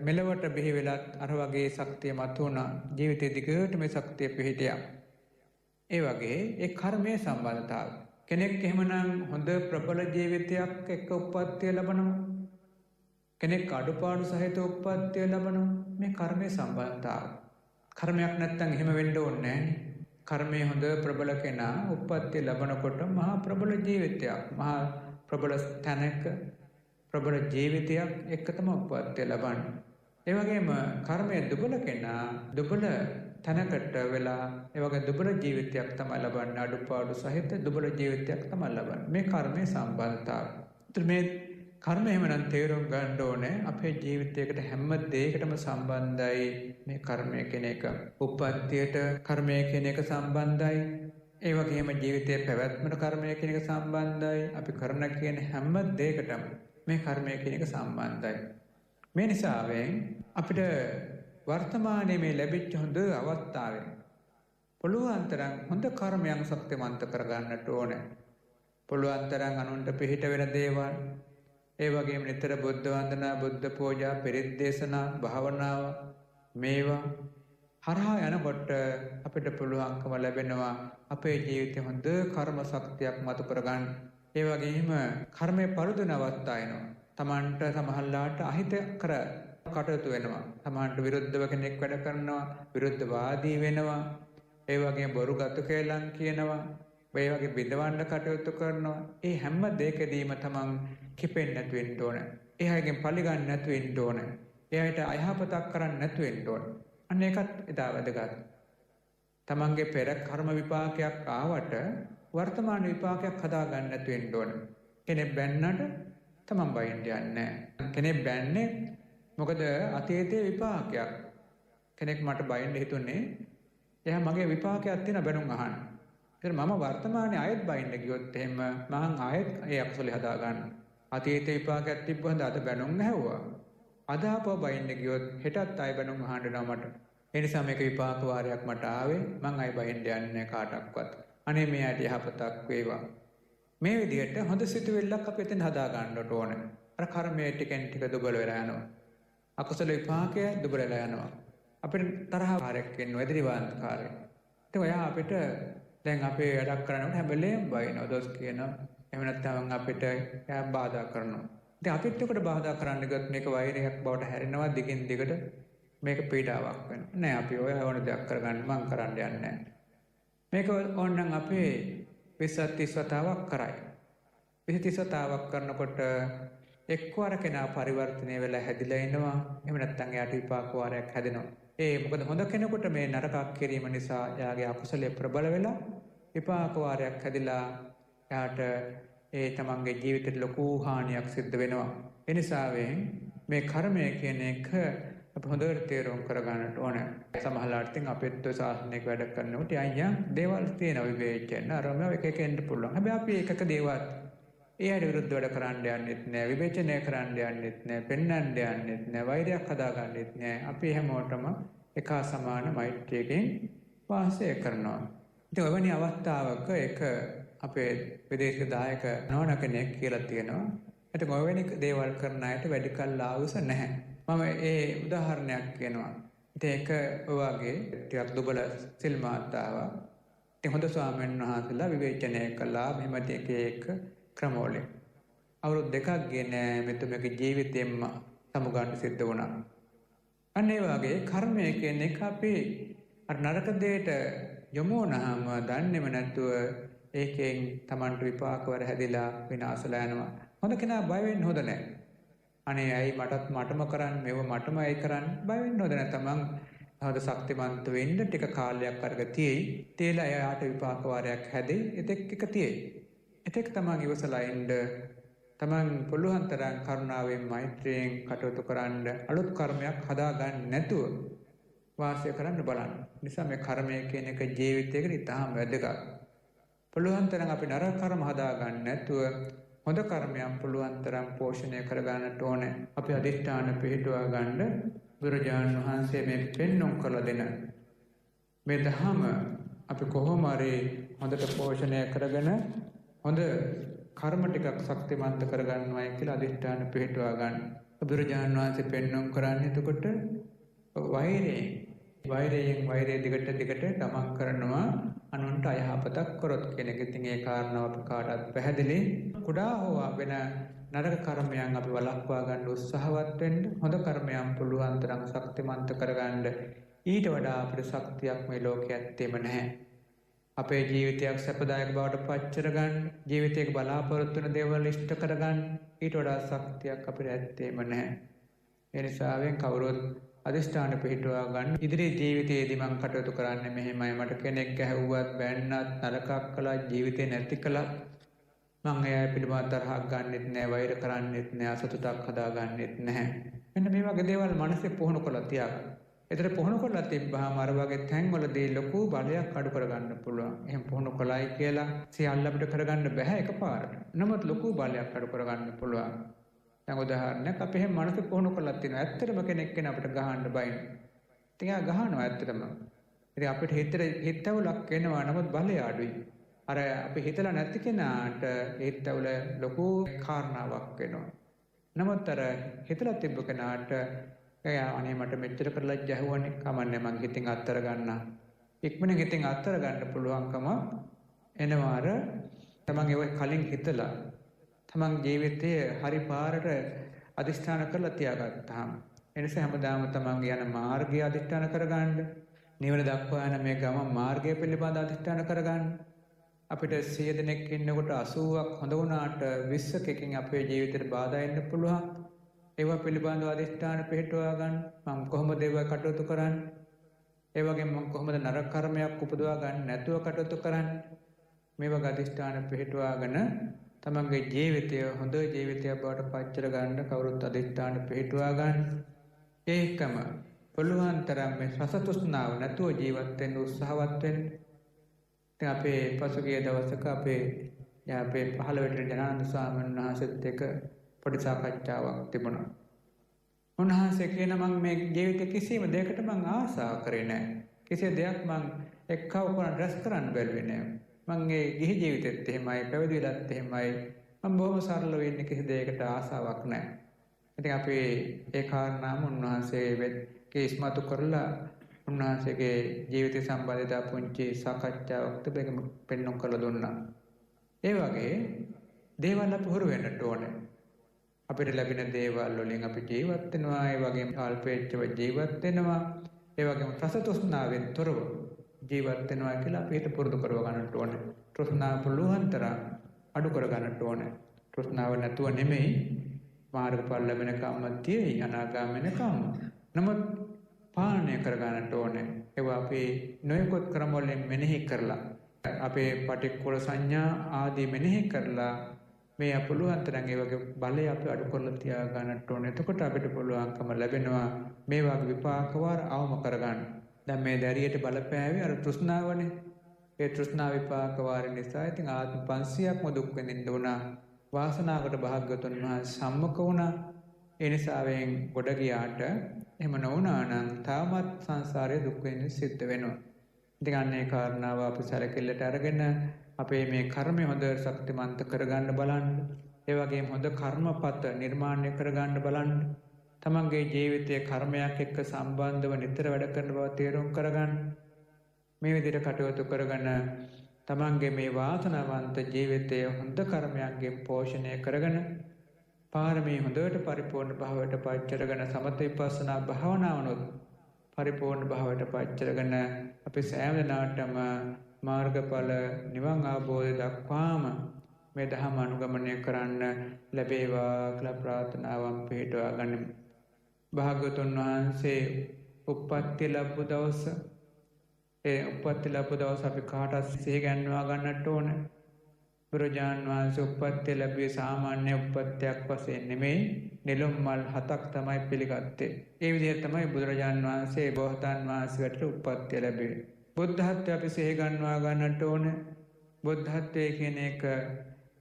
මෙලවට බිහි වෙලත් අර වගේ ශක්තිය මතුණා. ජීවිතේ දිගට මේ ශක්තිය පිහිටියා. ඒ වගේ ඒ කර්මයේ සම්බන්ධතාවය. කෙනෙක් එහෙමනම් හොඳ ප්‍රබල ජීවිතයක් එක්ක උප්පත්තිය ලබනවා. කෙනෙක් අඩුපාඩු සහිත උප්පත්තිය ලබනවා. මේ කර්මයේ සම්බන්ධතාවය. කර්මයක් නැත්තම් එහෙම වෙන්න ඕනේ නැහැ. කර්මයේ හොඳ ප්‍රබල කෙනා උප්පත්තිය ලබනකොට මහා ප්‍රබල ජීවිතයක්, මහා ප්‍රබල තැනක ප්‍රබල ජීවිතයක් එක්ක තමයි උප්පත්තිය ලබන්නේ. ඒ වගේම කර්මය දුබල කෙනා දුබල තැනකට වෙලා ඒ වගේ දුබල ජීවිතයක් තමයි ලබන්නේ. අඩුපාඩු සහිත දුබල ජීවිතයක් තමයි ලබන්නේ. මේ කර්මයේ සම්බන්ධතාවය. මේ කර්මය එහෙමනම් තේරුම් ගන්න ඕනේ අපේ ජීවිතයකට හැම දෙයකටම සම්බන්ධයි මේ කර්මය කියන එක. උප්පත්තියට කර්මය කියන එක සම්බන්ධයි. ඒ වගේම ජීවිතයේ පැවැත්මට කර්මය කියන එක සම්බන්ධයි. අපි කරන කියන හැම දෙයකටම මේ කර්මය කියන එක සම්බන්ධයි. මේ නිසාවෙන් අපිට වර්තමානයේ මේ ලැබිච්ච හොඳ අවස්ථාවෙන් පුළුවන් තරම් හොඳ කර්මයන් ශක්තිමන්ත කරගන්නට ඕනේ. පුළුවන් තරම් අනුන්ට පිහිට වෙන දේවල්, ඒ වගේම නිතර බුද්ධ වන්දනා, බුද්ධ පූජා, පිරිත් දේශනා, භාවනාව මේවා හරහා යනකොට අපිට පුළුවන්කම ලැබෙනවා අපේ ජීවිතේ හොඳ කර්ම ශක්තියක් මතු කරගන්න. ඒ වගේම කර්මයේ පරිදුන අවස්ථා එනවා. තමන්ට සමහරලාට අහිත කර කටයුතු වෙනවා. තමන්ට විරුද්ධව කෙනෙක් වැඩ කරනවා, විරුද්ධවාදී වෙනවා. ඒ වගේම බොරු ගතු කේලම් කියනවා. ඒ වගේ බිඳවන්න කටයුතු කරනවා. ඒ හැම දෙයකදීම තමන් කිපෙන්නේ නැතු වෙන්න ඕන. ඒ අයගෙන් පරිගන්න නැතු වෙන්න ඕන. ඒ අයට අයහපතක් කරන්න නැතු වෙන්න ඕන. අන්න ඒකත් ඉතා වැදගත්. තමන්ගේ පෙර කර්ම විපාකයක් ආවට වර්තමාන විපාකයක් හදාගන්න නැතු වෙන්න ඕන. කෙනෙක් බැන්නට තමන් බයින්න යන්නේ නැහැ. කෙනෙක් බැන්නේ මොකද අතීතයේ විපාකයක්. කෙනෙක් මට බයින්න හිතුනේ එයා මගේ විපාකයක් තියෙන බැනුම් අහන්න. ඒතර මම වර්තමානයේ ආයෙත් බයින්න ගියොත් එහෙම මං ආයෙත් ඒ අකුසලේ හදාගන්න. අතීතයේ විපාකයක් තිබ්බහඳ අද බැනුම් ඇහුවා. අද ආපහු බයින්න ගියොත් හෙටත් ආයෙ බැනුම් අහන්න වෙනවා මට. ඒ නිසා මේක විපාක වාරයක් මට ආවේ. මං ආයෙ බයින්න යන්නේ නැහැ කාටවත්. අනේ මේ ඇට යහපතක් වේවා. මේ විදිහට හොඳ සිතුවිල්ලක් අපි එතන හදා ගන්නට ඕනේ. අර කර්මයේ ටිකෙන් ටික දුබල වෙලා යනවා. අකුසල විපාකය දුබල වෙලා යනවා. අපිට තරහකාරයක් වෙනවා, එදිරිවාන්තකාරයෙක්. ඉතින් ඔයා අපිට දැන් අපේ වැඩක් කරනකොට හැම වෙලේම බයිනවා, දොස් කියනවා. එහෙම නැත්නම් අපිට එයා බාධා කරනවා. ඉතින් අපිත් එකට බාධා කරන්න ගියොත් මේක වෛරයක් බවට හැරෙනවා, දිගින් දිගට මේක පීඩාවක් වෙනවා. නෑ අපි ඔය ඕන දෙයක් කරගන්න මං කරන්න යන්නේ නෑ. මේක ඕනනම් අපේ 20 30 වතාවක් කරයි. 20 30 වතාවක් කරනකොට එක්වර කෙනා පරිවර්තනය වෙලා හැදිලා එනවා. එහෙම නැත්නම් එයාට විපාක වාරයක් හැදෙනවා. මොකද හොඳ කෙනෙකුට මේ නරකක් කිරීම නිසා එයාගේ අකුසලයේ ප්‍රබල වෙලා විපාක වාරයක් හැදිලා එයාට තමන්ගේ ජීවිතේට ලොකු හානියක් සිද්ධ වෙනවා. ඒ නිසාවෙන් මේ කර්මය කියන එක අපි හොඳට තේරුම් කරගන්නට ඕනේ. සමහරවිට ඉතින් අපිත් සාසනික වැඩ කරනකොට අයියා දේවල් තියෙනවා විවේචන අරම එක එක එන්න පුළුවන්. හැබැයි අපි එකක දේවල් එයාට විරුද්ධ වැඩ කරන්න යන්නෙත් නෑ, විවේචනය කරන්න යන්නෙත් නෑ, පෙන්වන්න යන්නෙත් නෑ, වෛරයක් හදාගන්නෙත් නෑ. අපි හැමෝටම එක සමාන මෛත්‍රියකින් වාසය කරනවා. ඉතින් ඔවැනි අවස්ථාවක එක අපේ විදේශ දායක නෝන කෙනෙක් කියලා තියෙනවා. ඉතින් ඔවැනි දේවල් කරන අයට වැඩි කල් ආවුස නැහැ. මම ඒ උදාහරණයක් කියනවා. ඉතින් ඒක ඔයගේ ටිකක් දුබල සිල් මාතාවක්. ඉතින් හොඳ ස්වාමීන් වහන්සේලා විවේචනය කළා මෙහෙම එක ක්‍රමවලින්. අවුරුදු දෙකක් ගියේ නෑ මෙතුමගේ ජීවිතෙන්ම සමුගන්න සිද්ධ වුණා. අන්න ඒ වගේ කර්මය කියන එක අපි අර නරක දෙයට යොමු වුණාම දන්නේම නැතුව ඒකෙන් Tamanට විපාක වර හැදිලා විනාශලා යනවා. හොඳ කෙනා බය වෙන්න හොඳ නෑ. අනේ ඇයි මටම කරන්නේ මේව මටමයි කරන්නේ බය වෙන්න හොඳ නෑ. Taman හොඳ ශක්තිමන්ත වෙන්න ටික කාලයක් අරග තියෙයි. තේලා එයාට විපාක වාරයක් හැදෙයි. එතෙක් එක තියෙයි. එතෙක් තමන් ඉවසලා ඉන්න තමන් පුළුවන් තරම් කරුණාවෙන් මෛත්‍රියෙන් කටයුතු කරන්න අලුත් කර්මයක් හදාගන්න නැතුව වාසය කරන්න බලන්න. නිසා මේ කර්මය කියන එක ජීවිතයකට ඉතාම වැදගත්. පුළුවන් තරම් අපි නරක කර්ම හදාගන්න නැතුව හොඳ කර්මයන් පුළුවන් තරම් පෝෂණය කරගන්නට ඕනේ. අපි අදිෂ්ඨාන පිළිටුවා ගන්න බුදුරජාණන් වහන්සේ මේ පෙන්වුම් කරලා දෙන මේ ධහම අපි කොහොම හරි හොඳට පෝෂණය කරගෙන හොඳ කර්ම ටිකක් ශක්තිමන්ත කරගන්නවයි කියලා අදිෂ්ඨාන පිළිටුවා ගන්න. බුදුරජාණන් වහන්සේ පෙන්වුම් කරන්නේ එතකොට වෛරයෙන් දිගට ගමන් කරනවා අනුන්ට අයහපතක් කරොත් කෙනෙක්. ඉතින් ඒ කාරණාව අපි කාටවත් පැහැදිලි. කුඩා හෝ වෙන නරක කර්මයන් අපි වළක්වා ගන්න උත්සාහවත් වෙන්න. හොඳ කර්මයන් පුළුවන් තරම් ශක්තිමන්ත කරගන්න. ඊට වඩා අපිට ශක්තියක් මේ ලෝකයේ ඇත්තෙම නැහැ. අපේ ජීවිතයක් සැපදායක බවට පත් කරගන්න, ජීවිතයක බලාපොරොත්තු වෙන දේවල් ඉෂ්ට කරගන්න ඊට වඩා ශක්තියක් අපිට ඇත්තේම නැහැ. ඒ නිසාවෙන් කවුරුත් අදිෂ්ඨාන පිහිටුවා ගන්න. ඉදිරි ජීවිතයේදී මම කටයුතු කරන්නේ මෙහෙමයි. මට කෙනෙක් ගැහුවත් බැන්නත් නරකක් කළා ජීවිතේ නැති කළා මම එයා පිළිබඳව තරහක් ගන්නෙත් නෑ, වෛර කරන්නෙත් නෑ, අසතුටක් හදාගන්නෙත් නැහැ. මෙන්න මේ වගේ දේවල් මනසේ පුහුණු කරලා තියාගන්න. ඒතර පුහුණු කරලා තිබ්බහම අර වගේ තැන්වලදී ලොකු බලයක් අඩු කරගන්න පුළුවන්. එහෙනම් පුහුණු කළයි කියලා සියල්ල අපිට කරගන්න බෑ එකපාරට. නමුත් ලොකු බලයක් අඩු කරගන්න පුළුවන්. දැන් උදාහරණයක් අපි එහෙම මනස පුහුණු කරලා තිනවා. ඇත්තටම කෙනෙක් කෙනා අපිට ගහන්න බයින්. ඉතින් එයා ගහනවා ඇත්තටම. ඉතින් අපිට හිතවලක් එනවා නමුත් බලය අඩුයි. අර අපි හිතලා නැති කෙනාට හිතවල ලොකු කාරණාවක් වෙනවා. නමුත් අර හිතලා තිබ්බ කෙනාට එයා අනේ මට මෙච්චර කරලා ගැහුවනේ කමන්නේ මං හිතින් අත්තර ගන්න. ඉක්මනින් හිතින් අත්තර ගන්න පුළුවන්කම එනවා අර තමන් ඒක කලින් හිතලා තමන් ජීවිතයේ හරි පාරට අදිෂ්ඨාන කරලා තියාගත්තාම එනිසා හැමදාම තමන් යන මාර්ගය අදිෂ්ඨාන කරගන්න නිවන දක්වා යන මේ ගමන් මාර්ගය පිළිබඳ අදිෂ්ඨාන කරගන්න අපිට 100 දෙනෙක් ඉන්නකොට 80ක් හොඳ වුණාට 20කකින් අපේ ජීවිතේට බාධා එන්න පුළුවන් ඒවා පිළිබඳව අදිෂ්ඨාන පිළිටවා ගන්න මම කොහොමද ඒවා කටයුතු කරන්නේ ඒ වගේම මම කොහොමද නරක කර්මයක් උපදවා ගන්න නැතුව කටයුතු කරන්නේ මේ වගේ අදිෂ්ඨාන පිළිටවාගෙන තමන්ගේ ජීවිතය හොඳ ජීවිතයක් බවට පත් කර ගන්න කවුරුත් අදිෂ්ඨාන පිළිටවා ගන්න ඒකම පුළුවන් තරම් මේ රසතුෂ්ණාව නැතුව ජීවත් වෙන්න උත්සාහවත් වෙන්න ඉතින් අපේ පසුගිය දවසක අපේ 15 වෙනි ජනානන්ද ස්වාමීන් වහන්සේත් එක්ක පොඩි සාකච්ඡාවක් තිබුණා. උන්වහන්සේ කියන මම මේ ජීවිතේ කිසිම දෙයකට මම ආසා කරේ නැහැ. කිසි දෙයක් මම එක්කව කරන් රැස් කරන්න බැලුවේ නැහැ. මම මේ ගිහි ජීවිතෙත් එහෙමයි, පැවිදි වෙලත් එහෙමයි. මම බොහොම සරලව ඉන්නේ කිසි දෙයකට ආසාවක් නැහැ. ඉතින් අපි ඒ කාරණාම උන්වහන්සේ ඉස්මතු කරලා උන්වහන්සේගේ ජීවිතය සම්බන්ධව පුංචි සාකච්ඡාවක් තිබෙක පෙන්වන්න කරලා දුන්නා. ඒ වගේ දේවල් අපි හුරු වෙන්නට ඕනේ. අපිට ලැබෙන දේවල් වලින් අපි ජීවත් වෙනවා, ඒ වගේම අල්පේච්ඡව ජීවත් වෙනවා, ඒ වගේම රසතෘෂ්ණාවෙන් තොරව ජීවත් වෙනවා කියලා අපි හිත පුරුදු කරව ගන්නට ඕනේ. තෘෂ්ණාව පුළුවන් තරම් අඩු කර ගන්නට ඕනේ. තෘෂ්ණාව නැතුව නෙමෙයි මාර්ගඵල ලැබෙන කම්මතිය අනාගාමින කම්ම. නමුත් පාලනය කර ගන්නට ඕනේ. ඒවා අපි නොයෙකුත් ක්‍රම වලින් මෙනෙහි කරලා අපේ පටික්කුල සංඥා ආදී මෙනෙහි කරලා මේ අපුලුවන් තරම් ඒ වගේ බලය අපි අඩු කරලා තියා ගන්නට ඕනේ. එතකොට අපිට පුළුවන්කම ලැබෙනවා මේ වගේ විපාක වාර අවම කරගන්න. දැන් මේ දැරියට බලපෑවේ අර තෘෂ්ණාවනේ. ඒ තෘෂ්ණා විපාක වාරය නිසා ඉතින් ආත්ම 500ක්ම දුක් වෙනින්න උනා. වාසනාවකට භාග්‍යවතුන් වහන්සේ සම්මුඛ වුණා. ඒ නිසාවෙන් ගොඩ ගියාට එහෙම නොවුනා නම් තාමත් සංසාරයේ දුක් වෙන්න සිද්ධ වෙනවා. ඉතින් අන්නේ කාරණාව අපි සැලකිල්ලට අරගෙන අපේ මේ කර්මය හොඳට ශක්තිමන්ත කරගන්න බලන්න. ඒ වගේම හොඳ කර්මපත නිර්මාණය කරගන්න බලන්න. තමන්ගේ ජීවිතයේ කර්මයක් එක්ක සම්බන්ධව නිතර වැඩ කරන බව තේරුම් කරගන්න. මේ විදිහට කටයුතු කරගෙන තමන්ගේ මේ වාසනාවන්ත ජීවිතය හොඳ කර්මයන්ගෙන් පෝෂණය කරගෙන පාරමී හොඳට පරිපූර්ණ භාවයට පත් කරගෙන සමත විපස්සනා භාවනාවනොත් පරිපූර්ණ භාවයට පත් කරගෙන අපි සෑම දිනකටම මාර්ගඵල නිවන් අවබෝධය දක්වාම මේ ධර්ම අනුගමනය කරන්න ලැබේවා කියලා ප්‍රාර්ථනාවන් පිටවා ගනිමු. භාග්‍යවතුන් වහන්සේ උප්පත්ති ලැබු දවස ඒ උප්පත්ති ලැබු දවස අපි කාටත් සිහි ගන්නවා ගන්නට ඕන. බුදුරජාන් වහන්සේ උප්පත්ති ලැබුවේ සාමාන්‍ය උප්පත්තියක් වශයෙන් නෙමෙයි නිලුම් මල් 7ක් තමයි පිළිගත්තේ. ඒ විදිහට තමයි බුදුරජාන් වහන්සේ බෝසතාණන් වහන්සේට උප්පත්ති ලැබුවේ. බුද්ධත්වය අපි සිහි ගන්නවා ගන්නට ඕන. බුද්ධත්වයේ කියන එක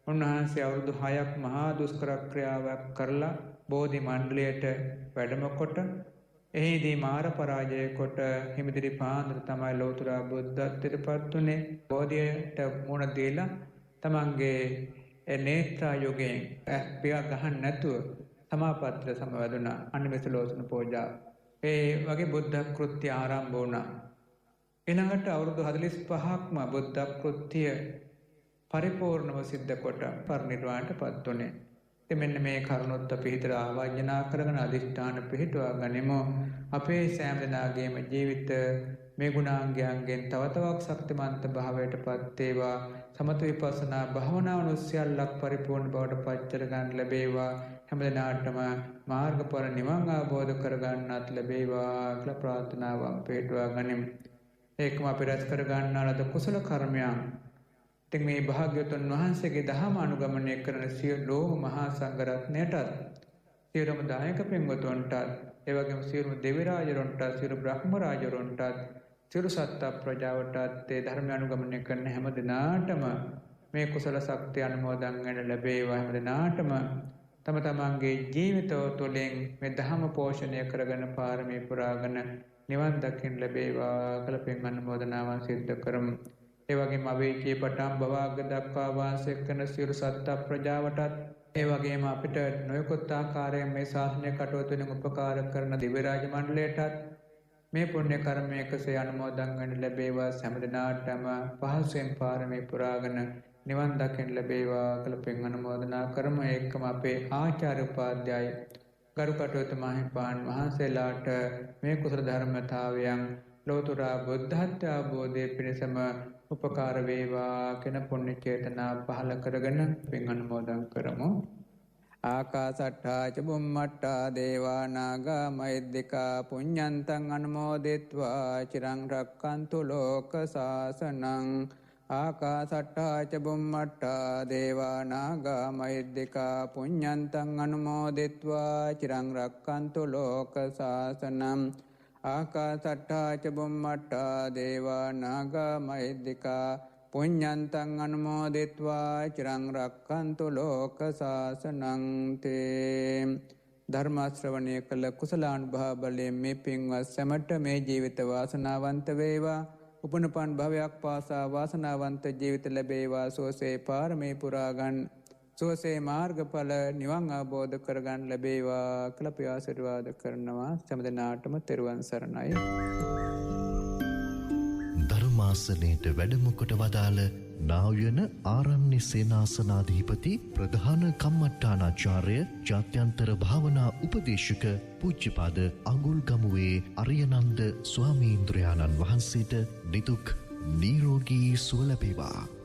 උන්වහන්සේ අවුරුදු 6ක් මහා දුෂ්කර ක්‍රියාවක් කරලා බෝධි මණ්ඩලයට වැඩම කොට එහිදී මාර පරාජය කොට හිමිදිරි පාන්දර තමයි ලෝතර බුද්ධත්වයට පත් උනේ. බෝධියට මුණ දීලා තමන්ගේ නේත්‍රා යෝගයෙන් පිය ගහන්න නැතුව සමාපත්තිය සමවැදුණා. අනිමෙස ලෝසන පූජා. ඒ වගේ බුද්ධ කෘත්‍ය ආරම්භ වුණා. ඊළඟට අවුරුදු 45ක්ම බුද්ධ කෘත්‍ය පරිපූර්ණව සිද්ධ කොට පරිනිර්වාණයට පත් වුණේ. ඉතින් මෙන්න මේ කරුණොත් අපි හිතට ආවර්ජනා කරගෙන අදිෂ්ඨාන පිහිටුවා ගනිමු. අපේ සෑම දිනාගේම ජීවිත මේ ගුණාංගයන්ගෙන් තව තවත් ශක්තිමන්ත භාවයට පත් වේවා. සමත විපස්සනා භාවනාවන සියල්ලක් පරිපූර්ණ බවට පත් කර ගන්න ලැබේවා. හැම දිනාටම මාර්ගඵල නිවන් අවබෝධ කරගන්නත් ලැබේවා කියලා ප්‍රාර්ථනාවන් පිටුවා ගනිමු. ඒකම අපි රැස් කරගන්නා ලද කුසල කර්මයන් ඉතින් මේ භාග්‍යවතුන් වහන්සේගේ දහම අනුගමනය කරන සියලුම මහා සංඝරත්නයටත් සියලුම දායක පින්වතුන්ටත් ඒ වගේම සියලුම දෙවි රාජවරුන්ටත් සියලු බ්‍රහ්ම රාජවරුන්ටත් සියලු සත්ත්ව ප්‍රජාවටත් ඒ ධර්ම අනුගමනය කරන හැම දිනාටම මේ කුසල ශක්තිය අනුමෝදන් වෙන්න ලැබේවා. හැම දිනාටම තම තමන්ගේ ජීවිතය තුළින් මේ ධර්ම පෝෂණය කරගෙන පාරමී පුරාගෙන නිවන් දකින්න ලැබේවා කියලා පින් අනුමෝදනාවන් සිද්ධ කරමු. ඒ වගේම අවේචී පටන් භවග්ග දක්වා වාසය කරන සියලු සත්ත්ව ප්‍රජාවටත් ඒ වගේම අපිට නොයෙකුත් ආකාරයෙන් මේ ශාසනය කටයුතු වලින් උපකාර කරන දිව්‍ය රාජ මණ්ඩලයටත් මේ පුණ්‍ය කර්මයකසේ අනුමෝදන් වෙන්න ලැබේවා. හැම දිනාටම පහසෙන් පාරමී පුරාගෙන නිවන් දකින්න ලැබේවා කියලා පින් අනුමෝදනා කරමු. ඒකම අපේ ආචාර්ය උපාධ්‍යාය ගරු කටයුතු මහින්පාන් වහන්සේලාට මේ කුසල ධර්මතාවයන් ලෝතර බුද්ධත්ව අවබෝධයේ පිණසම උපකාර වේවා කියන පුණ්‍ය චේතනා පහල කරගෙන පින් අනුමෝදන් කරමු. ආකාසට්ඨා ච බුම්මට්ඨා දේවා නාග මහිද්దికා පුඤ්ඤන්තං අනුමෝදිත්වා චිරං රක්칸තු ලෝක සාසනං. ආකාසට්ඨා ච බුම්මට්ඨා දේවා නාග මහිද්దికා පුඤ්ඤන්තං අනුමෝදිත්වා චිරං රක්칸තු ලෝක සාසනං. ආකාසට්ඨා ච බුම්මට්ඨා දේවා නාග මහිද්దికා පුඤ්ඤන්තං අනුමෝදිත්වා චිරං රක්칸තු ලෝක සාසනං. තේ ධර්ම ශ්‍රවණය කළ කුසලානුභව බලයෙන් මේ පින්වත් සැමට මේ ජීවිත වාසනාවන්ත වේවා. උපනපන් භවයක් පාසා වාසනාවන්ත ජීවිත ලැබේවා. සෝසේ පාරමී පුරාගන් සෝසේ මාර්ගඵල නිවන් අවබෝධ කරගන්න ලැබේවා කියලා අපි ආශිර්වාද කරනවා. හැම දිනාටම තෙරුවන් සරණයි. ධර්මාසනයට වැඩම කොට වදාළ නා වූ ආරණ්‍ය සේනාසනාධිපති ප්‍රධාන කම්මට්ටානාචාර්ය ජාත්‍යන්තර භාවනා උපදේශක පූජ්‍යපාද අඟුල්ගමුවේ අරියනන්ද ස්වාමීන්ද්‍රයාණන් වහන්සේට නිදුක් නිරෝගී සුව ලැබේවා.